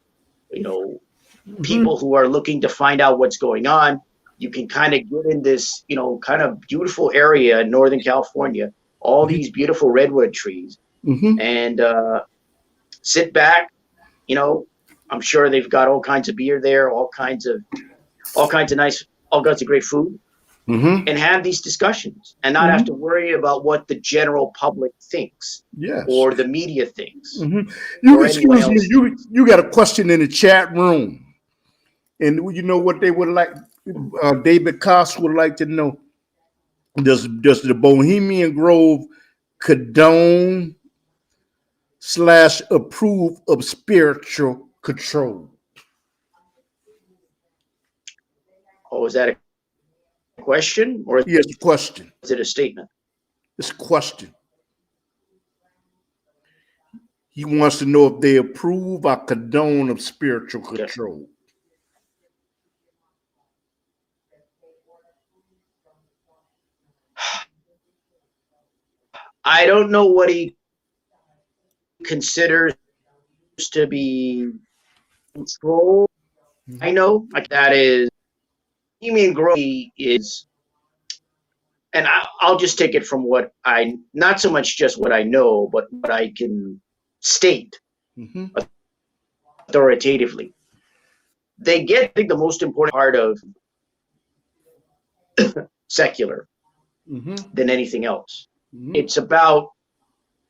people who are looking to find out what's going on. You can kind of get in this, kind of beautiful area in Northern California, all these beautiful redwood trees, Mm-hmm. and sit back. I'm sure they've got all kinds of beer there, all kinds of nice, all kinds of great food, Mm-hmm. and have these discussions and not have to worry about what the general public thinks Yes. or the media thinks. Mm-hmm. Or anyone Excuse me. else. You got a question in the chat room, and you know what they would like. David Koss would like to know: Does the Bohemian Grove condone / approve of spiritual control? Oh, is that a question or Yes, question. is it a statement? It's a question. He wants to know if they approve or condone of spiritual control. I don't know what he considers to be control. I know like that is Bohemian Grove is, and I'll just take it from what not so much just what I know, but what I can state Mm-hmm. authoritatively. They get, I think, the most important part of secular than anything else. Mm-hmm. It's about,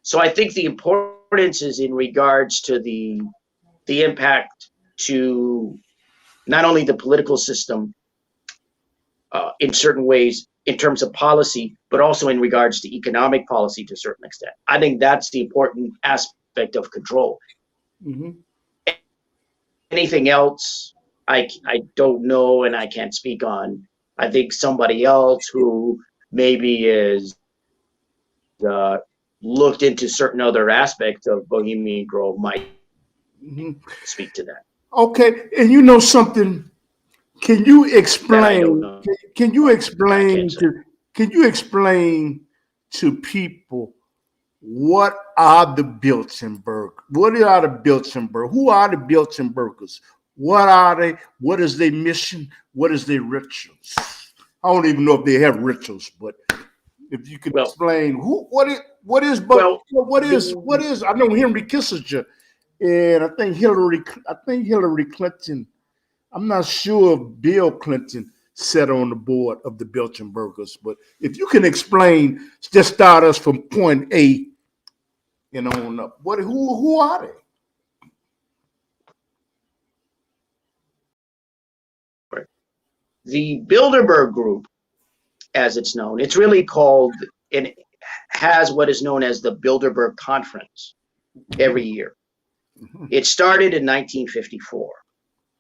so I think the importance is in regards to the impact to not only the political system in certain ways in terms of policy, but also in regards to economic policy to a certain extent. I think that's the important aspect of control. Mm-hmm. Anything else, I don't know and I can't speak on. I think somebody else who maybe is looked into certain other aspects of Bohemian Grove might speak to that. Okay, and you know something? Can you That I don't explain? know. Can you I explain can't say. to people what are the Bilderberg? What are the Bilderberg? Who are the Bilderbergers? What are they? What is their mission? What is their rituals? I don't even know if they have rituals, but if you could explain what is I know Henry Kissinger and I think Hillary Clinton. I'm not sure if Bill Clinton sat on the board of the Bilderbergers, but if you can explain, just start us from point A and on up. Who are they? The Bilderberg Group, as it's known, it's really called, and it has what is known as the Bilderberg Conference every year. It started in 1954,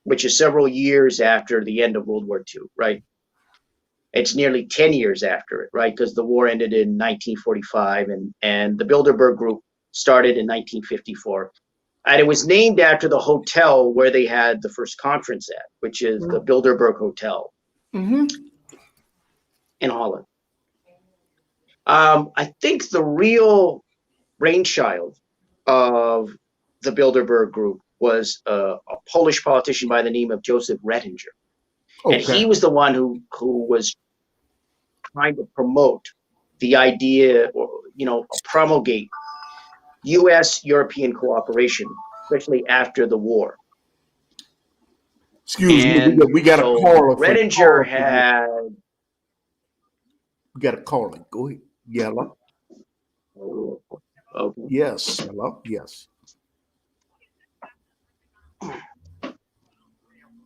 which is several years after the end of World War II, right? It's nearly 10 years after it, right? Because the war ended in 1945 and the Bilderberg Group started in 1954. And it was named after the hotel where they had the first conference at, which is the Bilderberg Hotel in Holland. I think the real brainchild of the Bilderberg Group was a Polish politician by the name of Joseph Rettinger. Okay. And he was the one who was trying to promote the idea, or promulgate U.S.-European cooperation, especially after the war. Excuse me, we got a caller. Rettinger had. We got a caller. Go ahead. Yellow. Okay. Yes. Hello. Yes.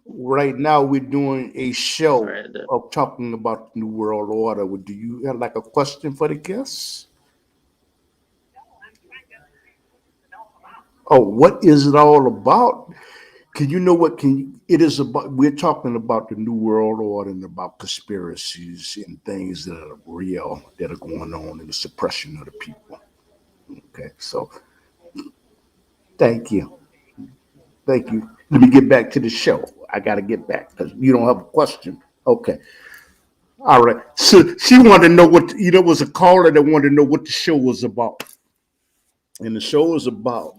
Right now, we're doing a show of talking about the New World Order. Do you have like a question for the guests? Oh, what is it all about? Can you know what it is about? We're talking about the New World Order and about conspiracies and things that are real that are going on in the suppression of the people. Okay, so thank you. Thank you. Let me get back to the show. I got to get back because you don't have a question. Okay. All right. So she wanted to know was a caller that wanted to know what the show was about. And the show was about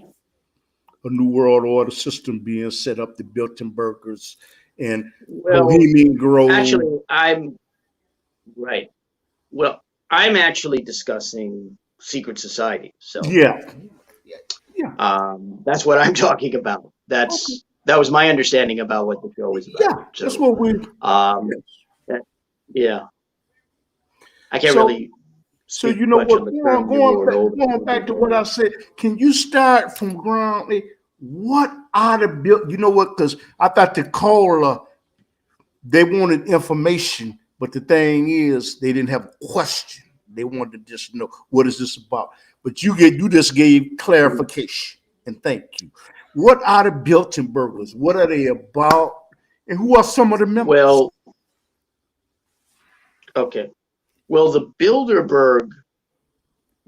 a New World Order system being set up, the Bilderbergers and Well, Bohemian Grove. actually, I'm right. Well, I'm actually discussing secret society. So Yeah. Yeah. that's what I'm talking about. Okay. That was my understanding about what the show was about. Yeah. That's So what we. um, Yes. that- yeah, I can't So really So speak you know much what? on the term New World Order. Going back to what I said. Can you start from ground? What are the build? You know what? Because I thought the caller they wanted information, but the thing is they didn't have a question. They wanted to just know what is this about. But you just gave clarification, and thank you. What are the Bilderbergers? What are they about? And who are some of the members? Well, okay. Well, the Bilderberg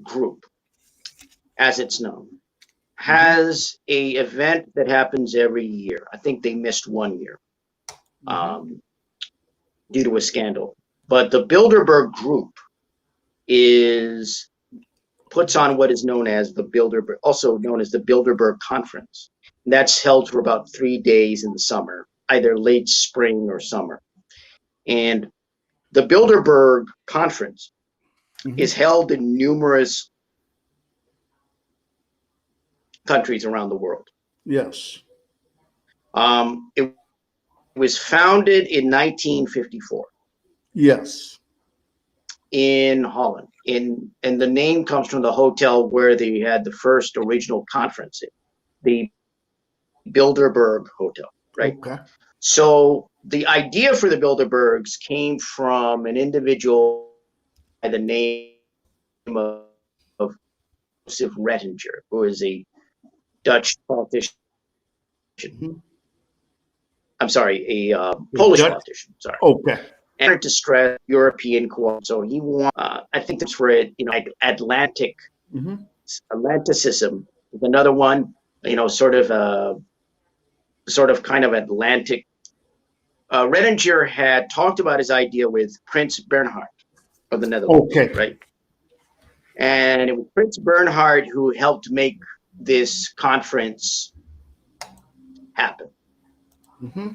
group, as it's known, Mm-hmm, has a event that happens every year. I think they missed 1 year mm-hmm, um, due to a scandal. But the Bilderberg group is puts on what is known as the Bilderberg, also known as the Bilderberg Conference. And that's held for about 3 days in the summer, either late spring or summer. And the Bilderberg Conference mm-hmm. is held in numerous countries around the world. Yes. It was founded in 1954 Yes. in Holland. And the name comes from the hotel where they had the first original conference, the Bilderberg Hotel, right? Okay. So the idea for the Bilderbergs came from an individual by the name of Joseph Rettinger, who is a Dutch politician. Mm-hmm. I'm sorry, a The Polish Dutch. politician. Sorry. Okay. And to stress European cooperation. So he won. I think that's for it. Mm-hmm. Atlanticism is another one. Sort of kind of Atlantic. Rettinger had talked about his idea with Prince Bernhard of the Netherlands, Okay. right? And it was Prince Bernhard who helped make this conference happen. Mm-hmm.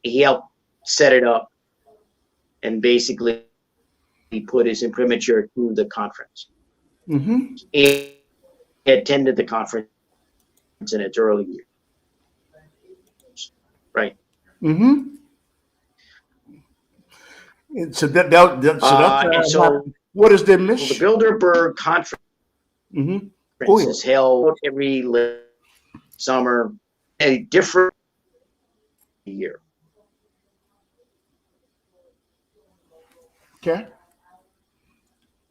He helped set it up and basically he put his imprimatur to the conference. Mm-hmm. He attended the conference in its early years, right? Mm-hmm. And so that's how And it so happened. What is their the mission? Bilderberg conference Mm-hmm. Go ahead. is held every summer, a different year. Okay.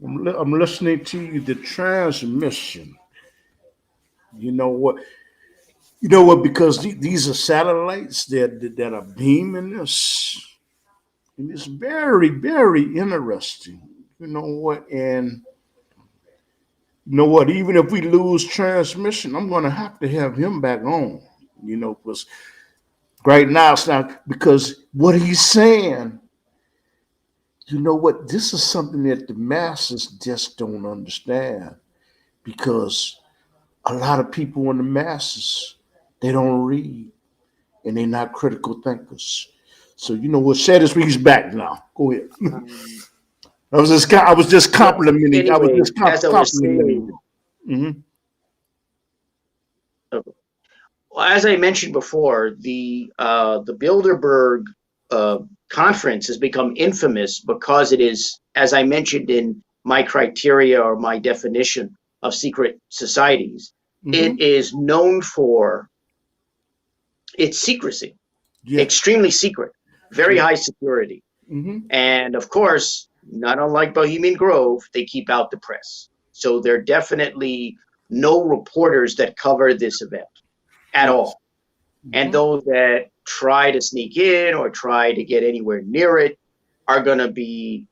I'm listening to you. The transmission. You know what? You know what? Because these are satellites that are beaming us, and it's very, very interesting. You know what? And you know what? Even if we lose transmission, I'm going to have him back on. Because right now it's not because what he's saying. You know what? This is something that the masses just don't understand because a lot of people in the masses they don't read and they're not critical thinkers. So you know what? Share this. He's back now. Go ahead. Um, I was just well, complimenting. I was anyway, just as I was complimenting saying, you. Mm-hmm. well, as I mentioned before, the Bilderberg conference has become infamous because it is, as I mentioned in my criteria or my definition of secret societies, Mm-hmm. it is known for its secrecy, Yes. extremely secret, very Yeah. high security. Mm-hmm. And of course, not unlike Bohemian Grove, they keep out the press. So there are definitely no reporters that cover this event at Yes. all. And those that try to sneak in or try to get anywhere near it are going to be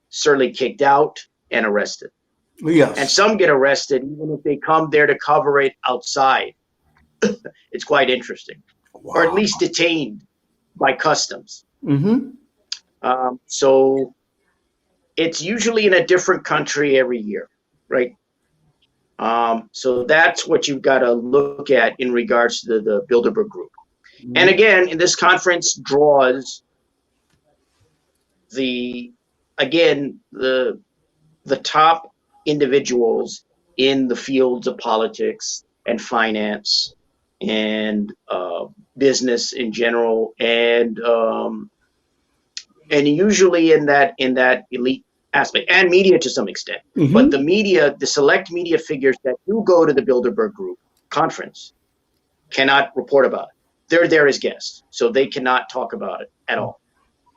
certainly kicked out and arrested. Yes. And some get arrested even if they come there to cover it outside. It's quite interesting. Wow. Or at least detained by customs. Mm-hmm. So it's usually in a different country every year, right? So that's what you've got to look at in regards to the Bilderberg group. Mm-hmm. And again, this conference draws the top individuals in the fields of politics and finance and business in general, and usually in that elite aspect, and media to some extent. Mm-hmm. But the media, the select media figures that do go to the Bilderberg Group conference cannot report about it. They're there as guests, so they cannot talk about it at all.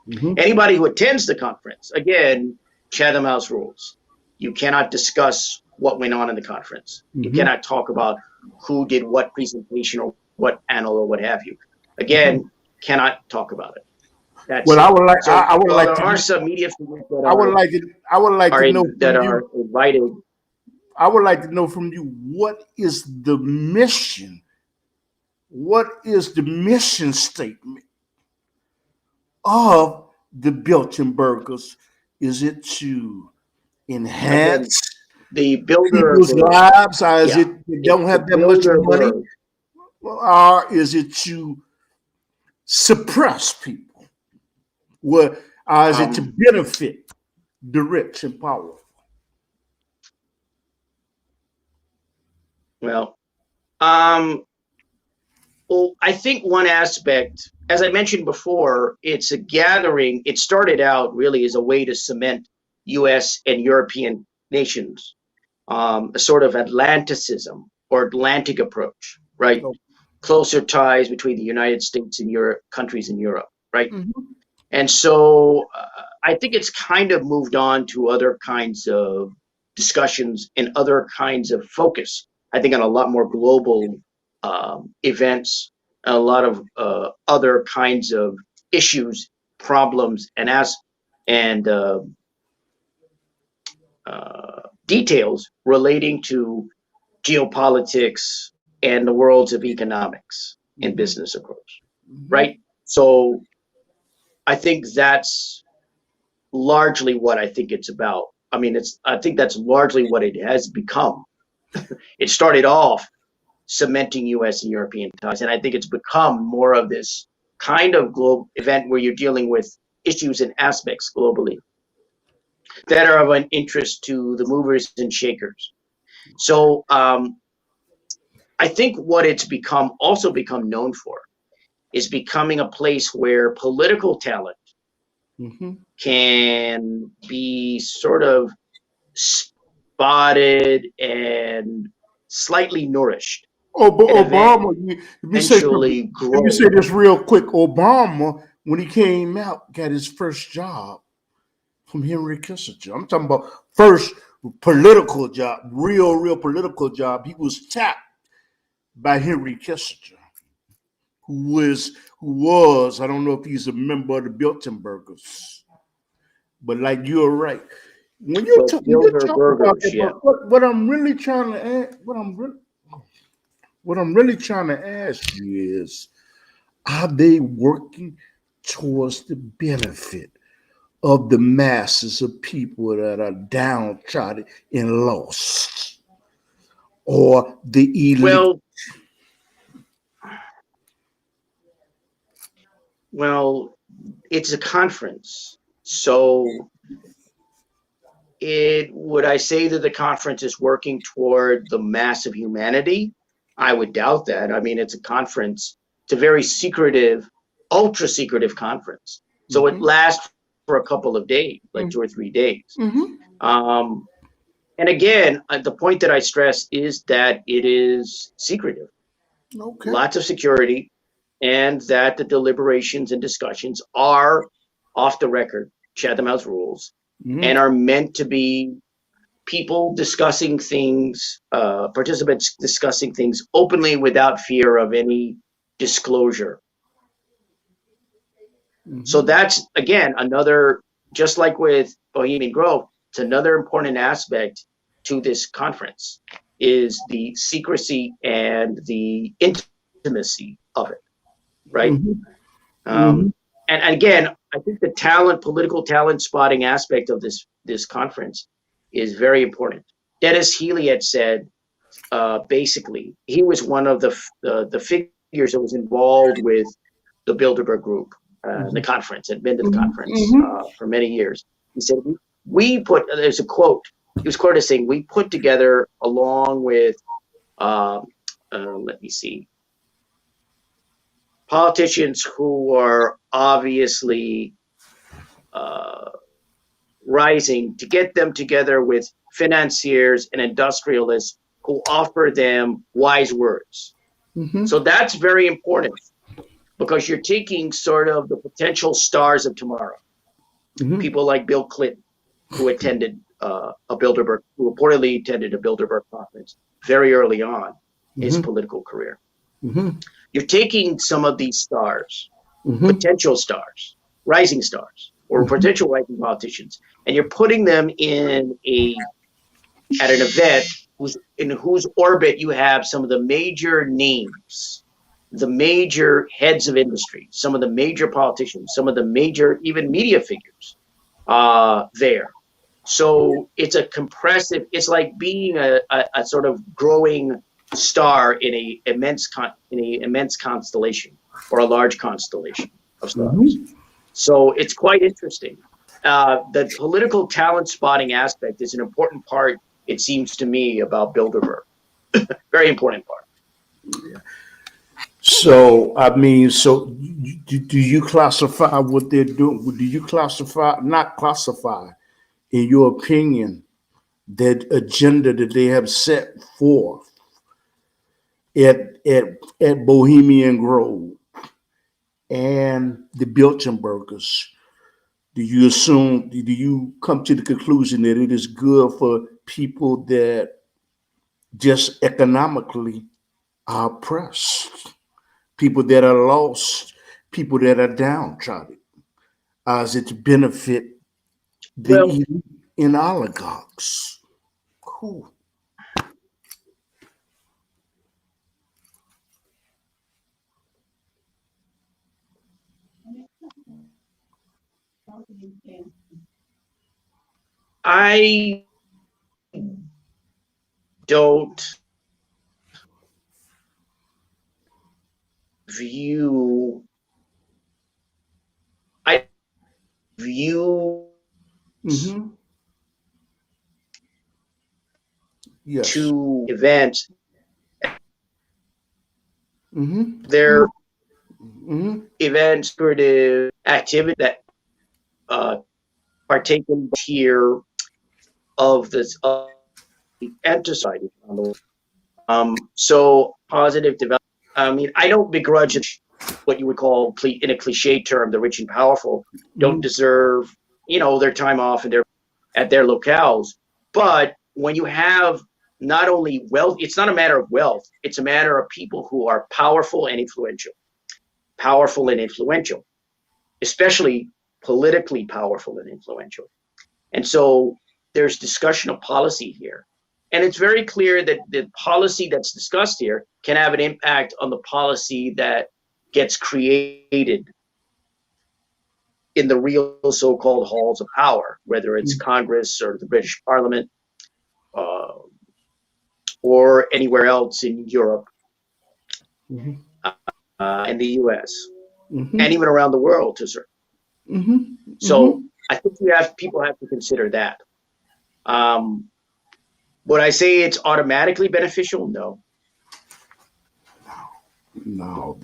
Mm-hmm. Anybody who attends the conference, again, Chatham House rules. You cannot discuss what went on in the conference. Mm-hmm. You cannot talk about who did what presentation or what panel or what have you. Again, cannot talk about it. That's well, it. I would like. So, I would like there to. are some media figures that I would like. I would like to know that from are you. invited. I would like to know from you, what is the mission? What is the mission statement of the Bilderbergers? Is it to enhance the Bilderberg people's lives, or is yeah, it they don't have that much money, or is it to suppress people? Or is it to benefit the rich and powerful? Well, I think one aspect, as I mentioned before, it's a gathering. It started out really as a way to cement U.S. and European nations, a sort of Atlanticism or Atlantic approach, right? Oh. Closer ties between the United States and Europe, countries in Europe, right? Mm-hmm. And so I think it's kind of moved on to other kinds of discussions and other kinds of focus. I think on a lot more global events, a lot of other kinds of issues, problems, and details relating to geopolitics and the worlds of economics and business approach, right? So I think that's largely what I think it's about. I mean, I think that's largely what it has become. It started off cementing U.S. and European ties, and I think it's become more of this kind of global event where you're dealing with issues and aspects globally that are of an interest to the movers and shakers. So I think what it's also become known for is becoming a place where political talent can be sort of spotted and slightly nourished. Oh, but Obama, let me say this real quick. Obama, when he came out, got his first job from Henry Kissinger. I'm talking about first political job, real political job. He was tapped by Henry Kissinger, who was, I don't know if he's a member of the Bilderbergers, but like you're right. When you're talking about it, what I'm really trying to add, what I'm really trying to ask you is, are they working towards the benefit of the masses of people that are downtrodden and lost, or the elite? Well, it's a conference, so would I say that the conference is working toward the mass of humanity? I would doubt that. I mean, it's a conference. It's a very secretive, ultra secretive conference. So it lasts for a couple of days, like 2 or 3 days. And again, the point that I stress is that it is secretive. Lots of security, and that the deliberations and discussions are off the record, Chatham House rules, and are meant to be people discussing things, participants discussing things openly without fear of any disclosure. So that's, again, another, just like with Bohemian Grove, it's another important aspect to this conference, is the secrecy and the intimacy of it, right? And again, I think the political talent spotting aspect of this conference is very important. Dennis Healy had said, basically, he was one of the figures that was involved with the Bilderberg group, the conference, had been to the conference for many years. He said, there's a quote, he was quoted as saying, we put together, along with, let me see, politicians who are obviously rising, to get them together with financiers and industrialists who offer them wise words. So that's very important, because you're taking sort of the potential stars of tomorrow. People like Bill Clinton, who attended who reportedly attended a Bilderberg conference very early on in his political career. You're taking some of these stars, potential stars, rising stars, or potential rising politicians, and you're putting them at an event in whose orbit you have some of the major names, the major heads of industry, some of the major politicians, some of the major even media figures there. So it's it's like being a sort of growing star in a immense constellation, or a large constellation of stars. So it's quite interesting. The political talent spotting aspect is an important part, it seems to me, about Bilderberg. Very important part. So, I mean, do you classify what they're doing? Do you not classify, in your opinion, that agenda that they have set forth at Bohemian Grove and the Bilderbergers? Do you come to the conclusion that it is good for people that just economically are oppressed, people that are lost, people that are downtrodden, as it to benefit the elite and oligarchs? Cool. I don't view I view Yes. to events their events, creative activity that partaken here of this anti-society. So positive development. I mean, I don't begrudge what you would call, in a cliche term, the rich and powerful don't deserve, their time off and at their locales. But when you have not only wealth, it's not a matter of wealth, it's a matter of people who are powerful and influential, especially politically powerful and influential. And so there's discussion of policy here. And it's very clear that the policy that's discussed here can have an impact on the policy that gets created in the real so-called halls of power, whether it's Congress or the British Parliament, or anywhere else in Europe, and the US, and even around the world to a certain. So I think people have to consider that. Would I say it's automatically beneficial? No. No,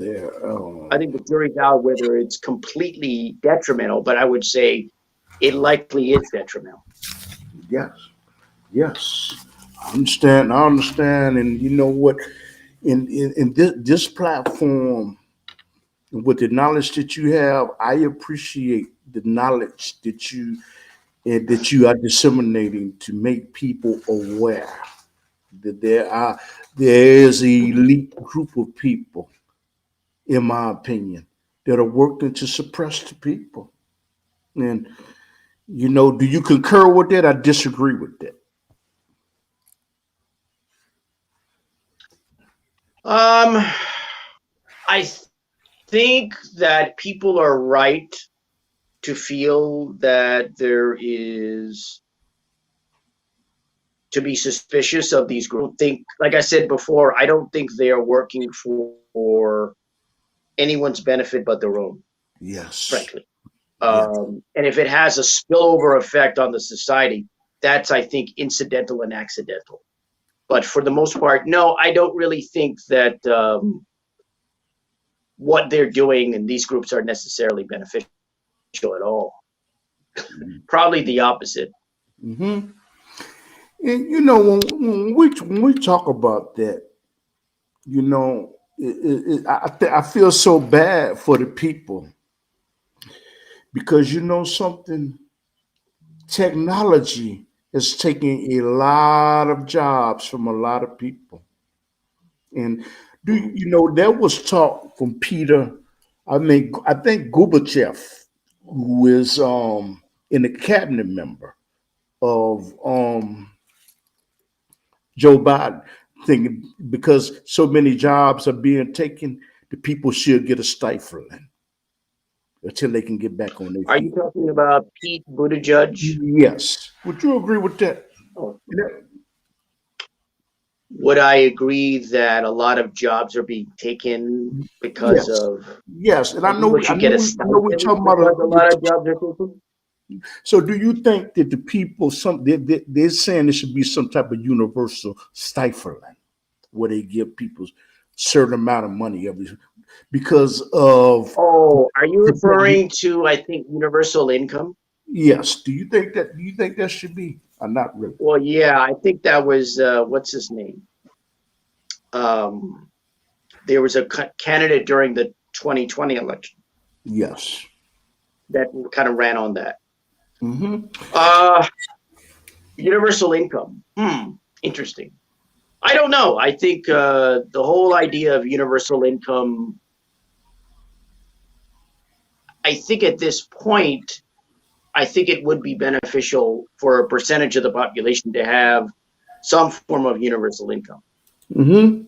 I think the jury's out whether it's completely detrimental, but I would say it likely is detrimental. Yes. I understand, and you know what? In this platform, with the knowledge that you have, I appreciate the knowledge that you and that you are disseminating to make people aware that there is an elite group of people, in my opinion, that are working to suppress the people. And do you concur with that? I disagree with that. Um, I think that people are right to feel that there is to be suspicious of these groups. Think, like I said before, I don't think they are working for anyone's benefit but their own, Yes. frankly. Yes. And if it has a spillover effect on the society, that's, I think, incidental and accidental. But for the most part, no, I don't really think that what they're doing in these groups are necessarily beneficial at all. Probably the opposite. Mm-hmm. And when we talk about that, I feel so bad for the people because something, technology is taking a lot of jobs from a lot of people. And there was talk from Peter, I think Gorbachev, who is in the cabinet member of Joe Biden, thinking because so many jobs are being taken, the people should get a stifling until they can get back on their Are you feet. talking about Pete Buttigieg? Yes. Would you agree with that? Oh, Yeah. would I agree that a lot of jobs are being taken because Yes. of Yes. And that people should get a we're stipend talking about because a lot of jobs are taken? so do you think that the people they're saying there should be some type of universal stifling where they give people certain amount of money every because of Oh, are you referring to, I think, universal income? yes. Do you think that should be or not really? Well, yeah, I think that was what's his name? Um, there was a candidate during the 2020 election Yes. that kind of ran on that. Hmm. Uh, universal income. Interesting. I don't know. I think the whole idea of universal income, I think at this point, I think it would be beneficial for a percentage of the population to have some form of universal income Hmm.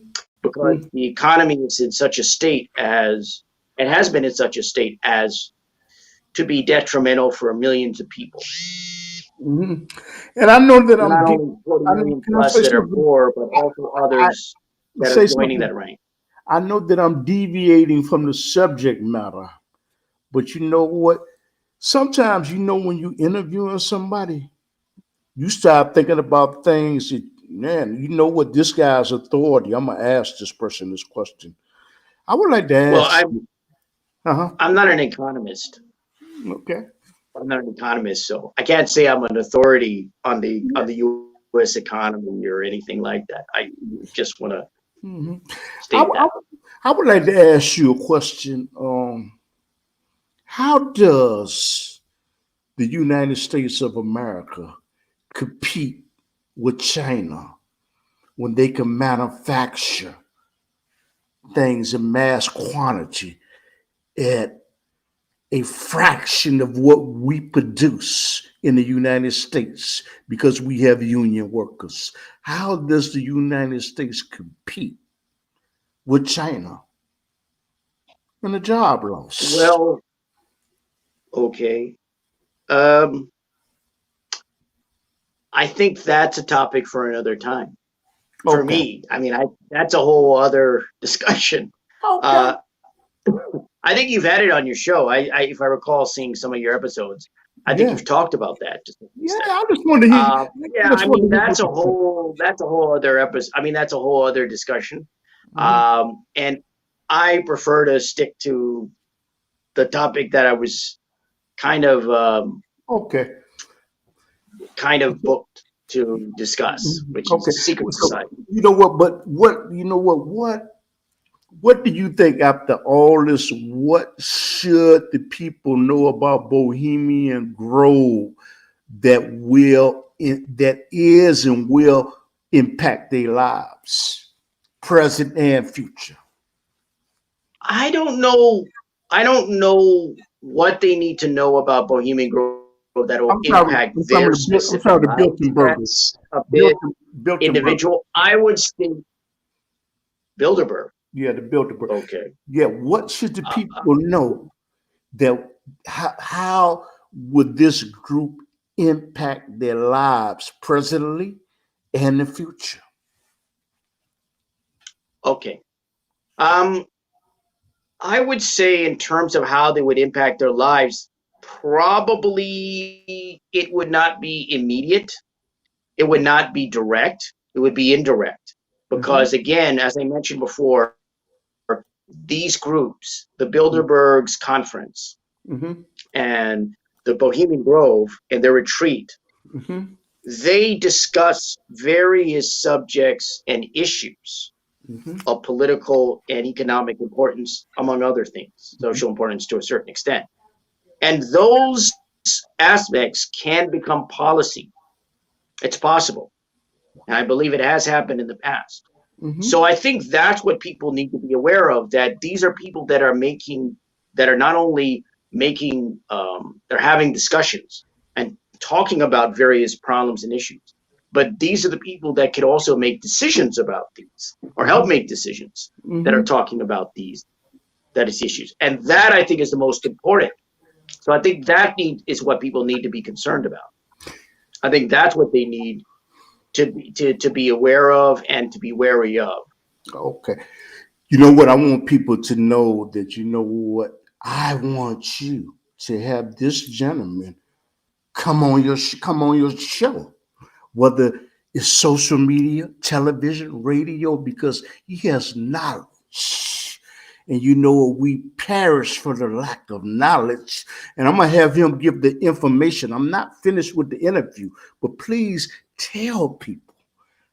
because the economy is in such a state as it has been in such a state as to be detrimental for millions of people. Hmm. And I know that Not only 40 million can I plus say that are something? poor, but also I others that are say joining something. that rank. I know that I'm deviating from the subject matter, but you know what? Sometimes when you interviewing somebody, you start thinking about things that, man, what, this guy's authority. I'm gonna ask this person this question. I would like to Well, ask. I'm Uh-huh. I'm not an economist. Okay. I'm not an economist, so I can't say I'm an authority on the U.S. economy or anything like that. I just want to Hmm. I, state I, that. I would like to ask you a question. How does the United States of America compete with China when they can manufacture things in mass quantity at a fraction of what we produce in the United States because we have union workers? How does the United States compete with China in the job loss? Well, okay. Um, I think that's a topic for another time. For Okay. me, I mean, I that's a whole other discussion. Okay. Uh, I think you've had it on your show. If I recall seeing some of your episodes, I think Yeah. you've talked about that to some Yeah. extent. I just want to hear. I Yeah, just I want to mean hear what you think. that's a whole other episode. I mean that's a whole other discussion. Mhm. And I prefer to stick to the topic that I was kind of Okay. booked to discuss, which is Okay. secret So society. you know what? But what you know what? What do you think after all this? What should the people know about Bohemian Grove that is and will impact their lives, present and future? I don't know. I don't know what they need to know about Bohemian Grove that will impact their I'm specific sorry, the lives. Bilderbergers. That's a bit Bilderberg. individual. I would say Bilderberg. Yeah, the Bilderberg. Okay. Yeah, what should the Uh, people know that how would this group impact their lives presently and in the future? okay. Um, I would say in terms of how they would impact their lives, probably it would not be immediate. It would not be direct. It would be indirect. Mm-hmm, Because again, as I mentioned before, these groups, the Bilderberg's conference mm-hmm, and the Bohemian Grove and their retreat, mm-hmm, they discuss various subjects and issues mm-hmm, of political and economic importance, among other things, social importance to a certain extent. And those aspects can become policy. It's possible. And I believe it has happened in the past. mm-hmm, So I think that's what people need to be aware of, that these are people that are that are not only they're having discussions and talking about various problems and issues, but these are the people that could also make decisions about these or help make decisions that are mm-hmm. talking about that is issues. And that I think is the most important. So I think is what people need to be concerned about. I think that's what they need to be aware of and to be wary of. Okay. You know what? I want people to know that you know what? I want you to have this gentleman come on your show, whether it's social media, television, radio, because he has knowledge. And you know, we perish for the lack of knowledge. And I'm going to have him give the information. I'm not finished with the interview, but please tell people,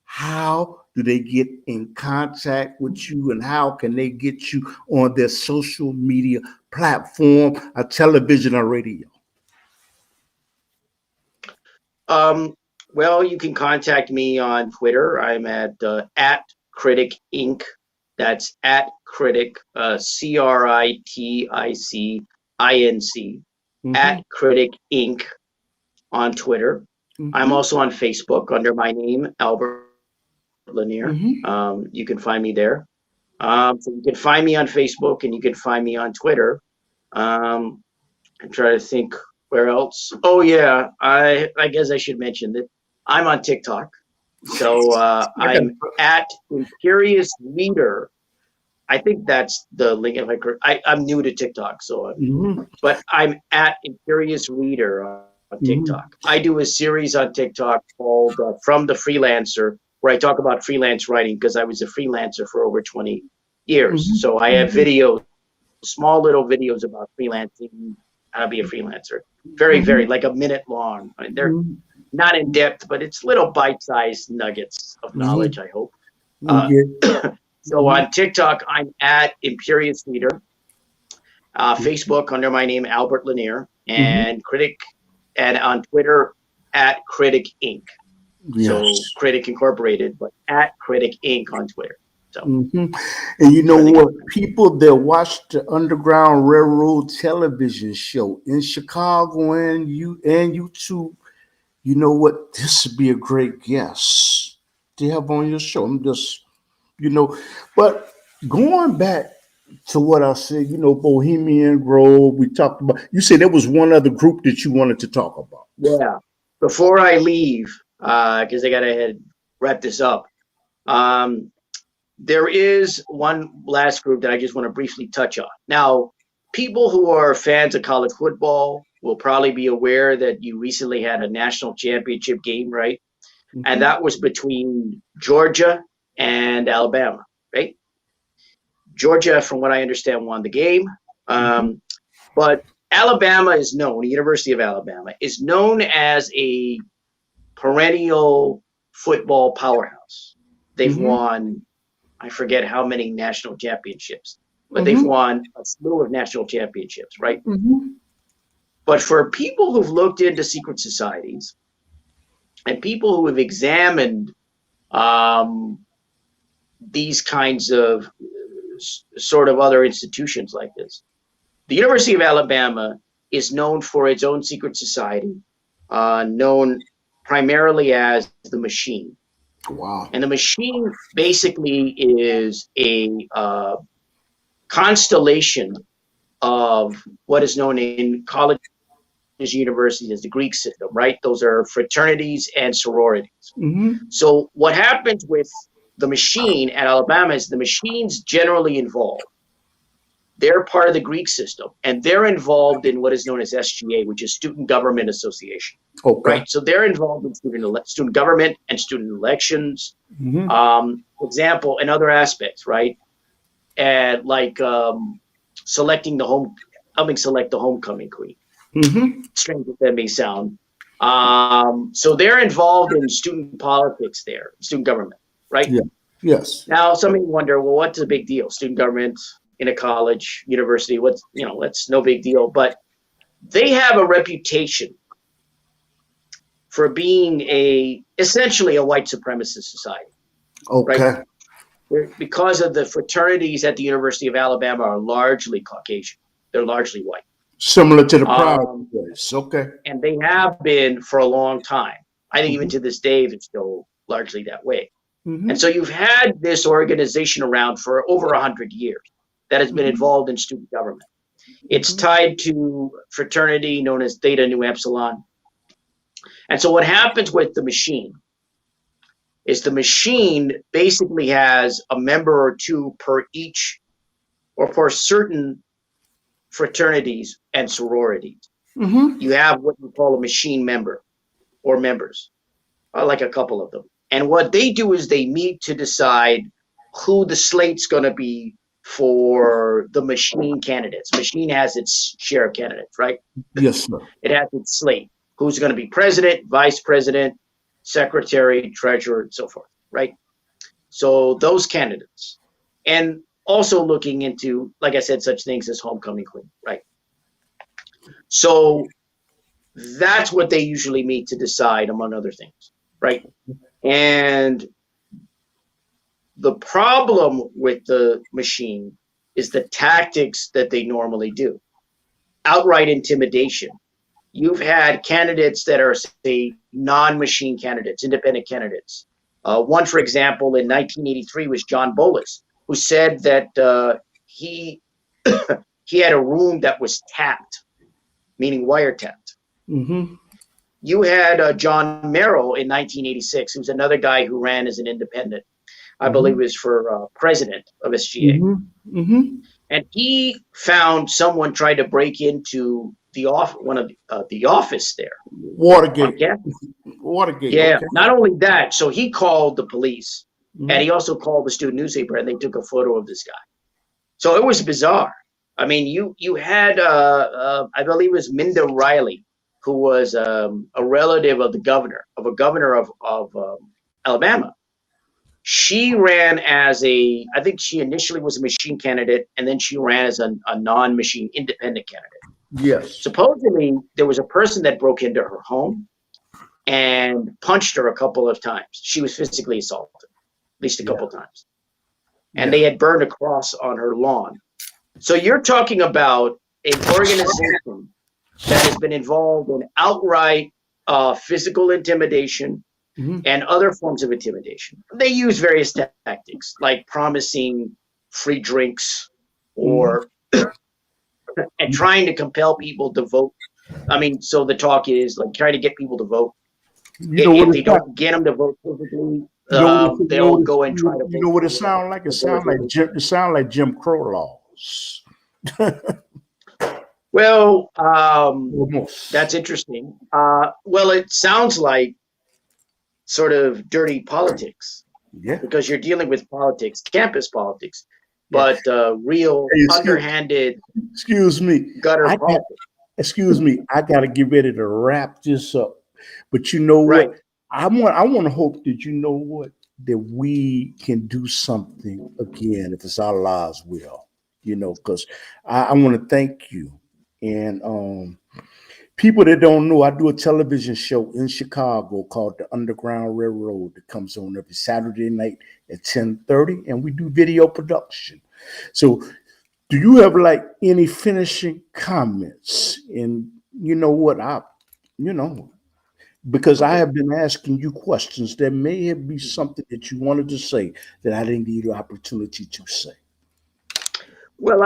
how do they get in contact with you and how can they get you on their social media platform, a television or radio? Um, well, you can contact me on Twitter. I'm at Critic Inc. That's at Critic, CRITICINC, Mm-hmm, at Critic Inc. on Twitter. I'm mm-hmm, also on Facebook under my name, Albert Lanier. mm-hmm. You can find me there. So you can find me on Facebook and you can find me on Twitter. Um, I'm trying to think where else. Oh yeah, I guess I should mention that I'm on TikTok. So I got. I'm at Imperious Reader. I think that's the link. If I'm new to TikTok, Mm-hmm, but I'm at Imperious Reader on TikTok. mm-hmm, I do a series on TikTok called From the Freelancer, where I talk about freelance writing because I was a freelancer for over 20 years. So I have mm-hmm, videos, small little videos about freelancing, how to be a freelancer. Very, very mm-hmm, like a minute long. I mean, they're mm-hmm, not in depth, but it's little bite-sized nuggets of knowledge, I hope. Uh, yeah. so on TikTok, I'm at Imperious Reader. Facebook under my name, Albert Lanier, Mm-hmm. and on Twitter at Critic Inc. So Yes. Critic Incorporated, but at Critic Inc. on Twitter. So Hmm. And you know trying to get what? People that watch the Underground Railroad television show in Chicago and YouTube, you know what? This would be a great guest to have on your show. I'm just, you know, but going back to what I said, you know, Bohemian Grove, we talked about. You said there was one other group that you wanted to talk about. yeah. Before I leave, because I gotta wrap this up. Um, there is one last group that I just want to briefly touch on. Now, people who are fans of college football will probably be aware that you recently had a national championship game, right? And Mm-hmm. that was between Georgia and Alabama, right? Georgia, from what I understand, won the game. Mm-hmm. Um, but Alabama is known, the University of Alabama is known as a perennial football powerhouse. They've Mm-hmm. won, I forget how many national championships, but they've Mm-hmm. won a slew of national championships, right? Mm-hmm. But for people who've looked into secret societies and people who have examined these kinds of sort of other institutions like this, the University of Alabama is known for its own secret society, known primarily as the Machine. Wow. And the Machine basically is a constellation of what is known in colleges and universities as the Greek system, right? Those are fraternities and sororities. Mm-hmm. So what happens with the Machine at Alabama is the Machine's generally involved. They're part of the Greek system, and they're involved in what is known as SGA, which is Student Government Association. Okay. Right? So they're involved in student government and student elections, Mm-hmm. for example, and other aspects, right? And like helping select the homecoming queen. Mm-hmm. Strange as that may sound. So they're involved in student politics there, student government, right? Yeah. Yes. Now, some may wonder, well, what's the big deal? Student government in a college, university, that's no big deal. But they have a reputation for being essentially a white supremacist society. Okay. Right? Because of the fraternities at the University of Alabama are largely Caucasian. They're largely white. Similar to the private place. Okay. And they have been for a long time. I think even to this day, it's still largely that way. Mm-hmm. And so you've had this organization around for over 100 years that has been involved in student government. It's tied to fraternity known as Theta Nu Epsilon. And so what happens with the Machine is the Machine basically has a member or two per each, or for certain fraternities and sororities. Mm-hmm. You have what you call a Machine member or members, like a couple of them. And what they do is they meet to decide who the slate's going to be for the Machine candidates. Machine has its share of candidates, right? Yes, sir. It has its slate. Who's going to be president, vice president, secretary, treasurer, and so forth, right? So those candidates. And also looking into, like I said, such things as homecoming queen, right? So that's what they usually meet to decide, among other things, right? And the problem with the Machine is the tactics that they normally do. Outright intimidation. You've had candidates that are, say, non-Machine candidates, independent candidates. One, for example, in 1983 was John Bolus, who said that he had a room that was tapped, meaning wiretapped. Mm-hmm. You had John Merrill in 1986, who's another guy who ran as an independent. I believe it was for president of SGA. Mm-hmm. Mm-hmm. And he found someone tried to break into the office there. Watergate. Watergate. Yeah. Okay. Not only that, so he called the police, and he also called the student newspaper, and they took a photo of this guy. So it was bizarre. I mean, you had I believe it was Minda Riley, who was a relative of a governor of Alabama. She ran as I think she initially was a Machine candidate, and then she ran as a non-Machine independent candidate. Yes. Supposedly, there was a person that broke into her home and punched her a couple of times. She was physically assaulted, at least a couple of times. And they had burned a cross on her lawn. So you're talking about an organization that has been involved in outright physical intimidation and other forms of intimidation. They use various tactics, like promising free drinks or and trying to compel people to vote. I mean, so the talk is like trying to get people to vote. If they don't get them to vote physically, they'll go and try to vote. You know what it sounds like? It sounds like Jim Crow laws. Well, that's interesting. Well, it sounds like sort of dirty politics. Yeah. Because you're dealing with politics, campus politics, but real underhanded. Excuse me. Gutter politics. Excuse me. I got to get ready to wrap this up. But you know what? I want to hope that you know what, that we can do something again if it's Allah's will. You know, because I want to thank you. And People that don't know, I do a television show in Chicago called The Underground Railroad that comes on every Saturday night at 10:30, and we do video production. So do you have like any finishing comments? And you know what, you know, because I Okay. have been asking you questions, there may be something that you wanted to say that I didn't give you the opportunity to say. Well,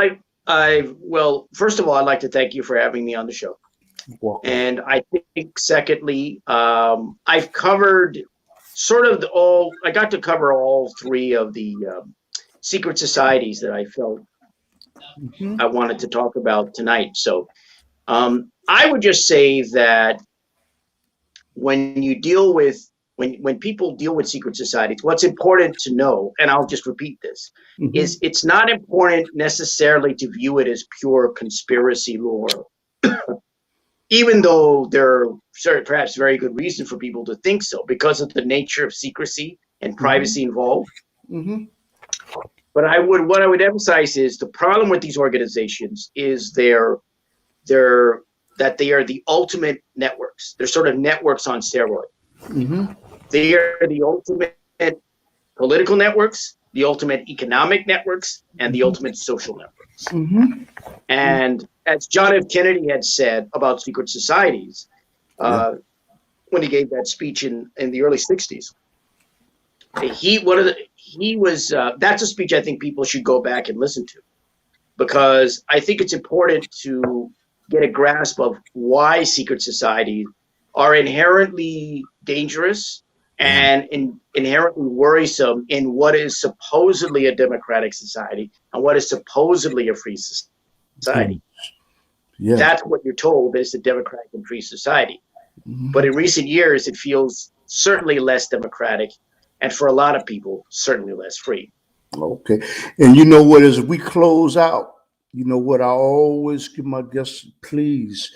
well, first of all, I'd like to thank you for having me on the show. Welcome. And I think, secondly, I've covered I got to cover all three of the secret societies that I felt Mhm. I wanted to talk about tonight. So I would just say that when you deal with when people deal with secret societies, what's important to know, and I'll just repeat this, is Mhm. it's not important necessarily to view it as pure conspiracy lore, even though there are perhaps very good reason for people to think so because of the nature of secrecy and Mhm. privacy involved. Mhm. But what I would emphasize is the problem with these organizations is they're that they are the ultimate networks. They're sort of networks on steroids. Mhm. They are the ultimate political networks, the ultimate economic networks, and the ultimate social networks. Mhm. And as John F. Kennedy had said about secret societies, Yeah. uh, when he gave that speech in the early 60s, he was that's a speech I think people should go back and listen to, because I think it's important to get a grasp of why secret societies are inherently dangerous Yeah. and inherently worrisome in what is supposedly a democratic society and what is supposedly a free Yeah. society. Yeah. That's what you're told is a democratic and free society. But Mhm. in recent years, it feels certainly less democratic, and for a lot of people, certainly less free. Okay. And you know what, as we close out, you know what, I always give my guests, please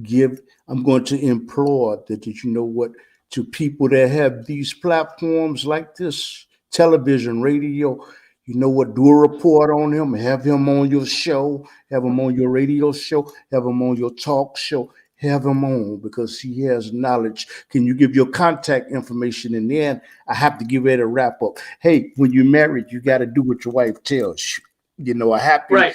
give, I'm going to implore that, you know what, to people that have these platforms like this, television, radio, you know what, do a report on him, have him on your show, have him on your radio show, have him on your talk show, have him on because he has knowledge. Can you give your contact information? In the end, I have to get ready to wrap up. Hey, when you're married, you got to do what your wife tells you. You know, a happy. Right.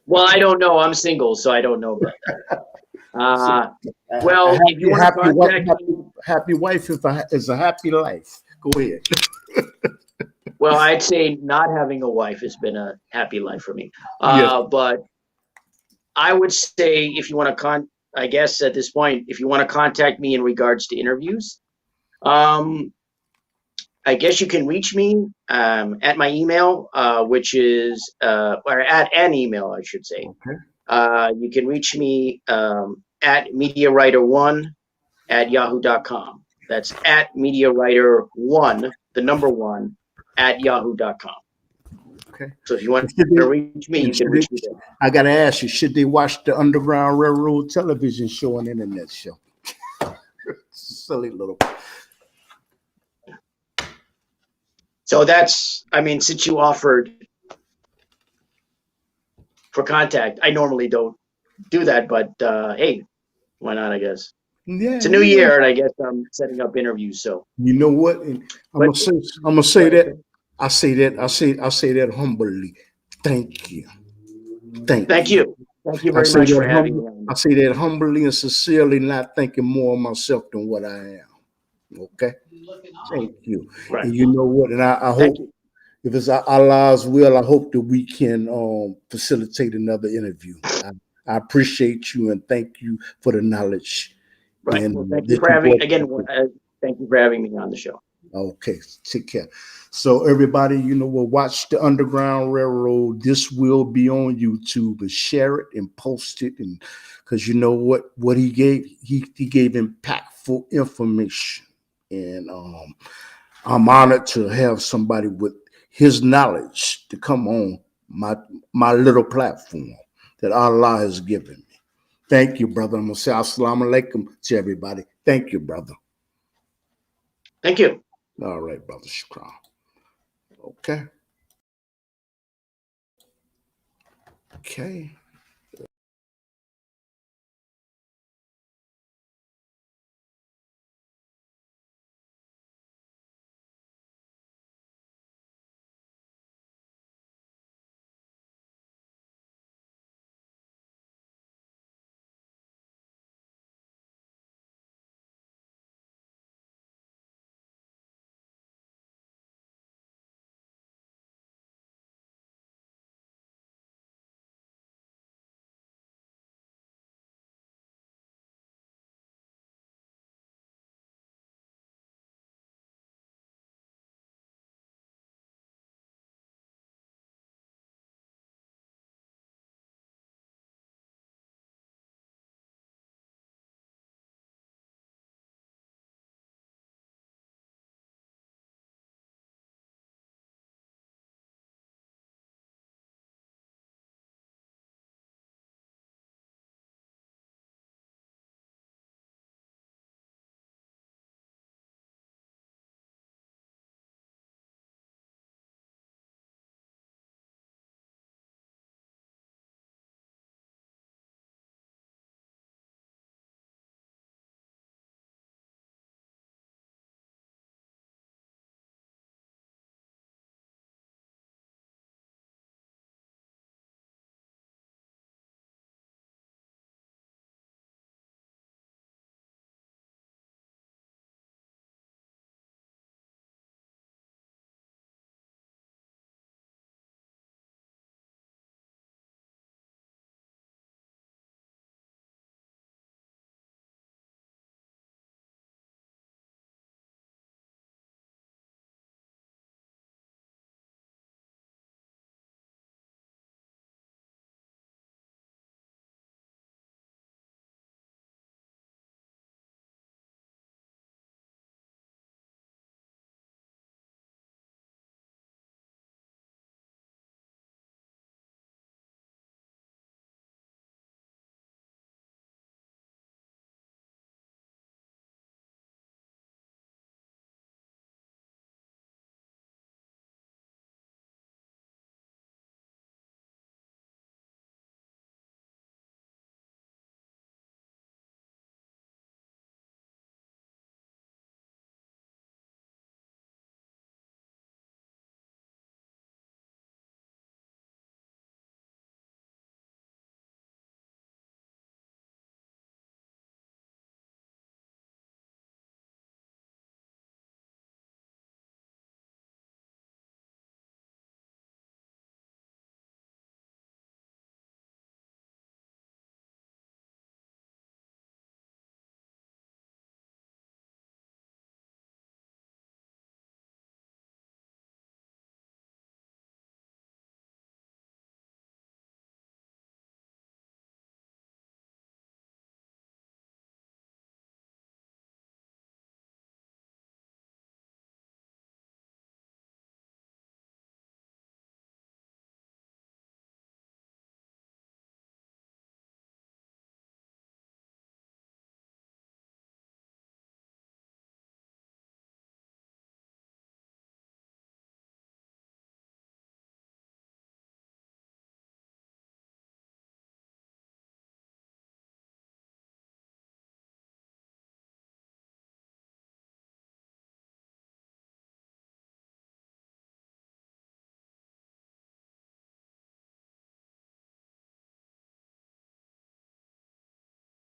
Well, I don't know. I'm single, so I don't know about that. So, a Well, if you happy, want to happy, contact happy, me, happy wife is a happy life. Go ahead. well, I'd say not having a wife has been a happy life for me. Yes. But I would say if you want to I guess at this point, if you want to contact me in regards to interviews, um, I guess you can reach me at my email, which is, or at an email, I should say. Okay. You can reach me at MediaWriter1 at yahoo.com. That's at MediaWriter1, the number one, at yahoo.com. Okay. So if you want And should to they, reach me, you and can should they, reach me there. I got to ask you, should they watch the Underground Railroad television show and internet show? Silly little. So that's, I mean, since you offered for contact, I normally don't do that, but hey, why not, I guess. Yeah, It's a new yeah. year, and I guess I'm setting up interviews. So, You know what? And but I'm gonna go say ahead, that. sir. I say that humbly. Thank you. Thank Thank you. you. Thank you I very say much for that having me humble. on I this. say that humbly and sincerely, not thinking more of myself than what I am. Okay. Thank you. Right. And you know what? And I Thank hope you. if it's Allah's will, I hope that we can facilitate another interview. I appreciate you and thank you for the knowledge Right. and Well, thank you that for you having, brought. again, thank you for having me on the show. Okay, take care. So everybody, you know, will watch the Underground Railroad. This will be on YouTube, and share it and post it, and because you know what he gave impactful information, and I'm honored to have somebody with his knowledge to come on my little platform that Allah has given me. Thank you, brother. I'm gonna say assalamu alaikum to everybody. Thank you, brother. Thank you. All right, brother. Shukran. Okay. Okay.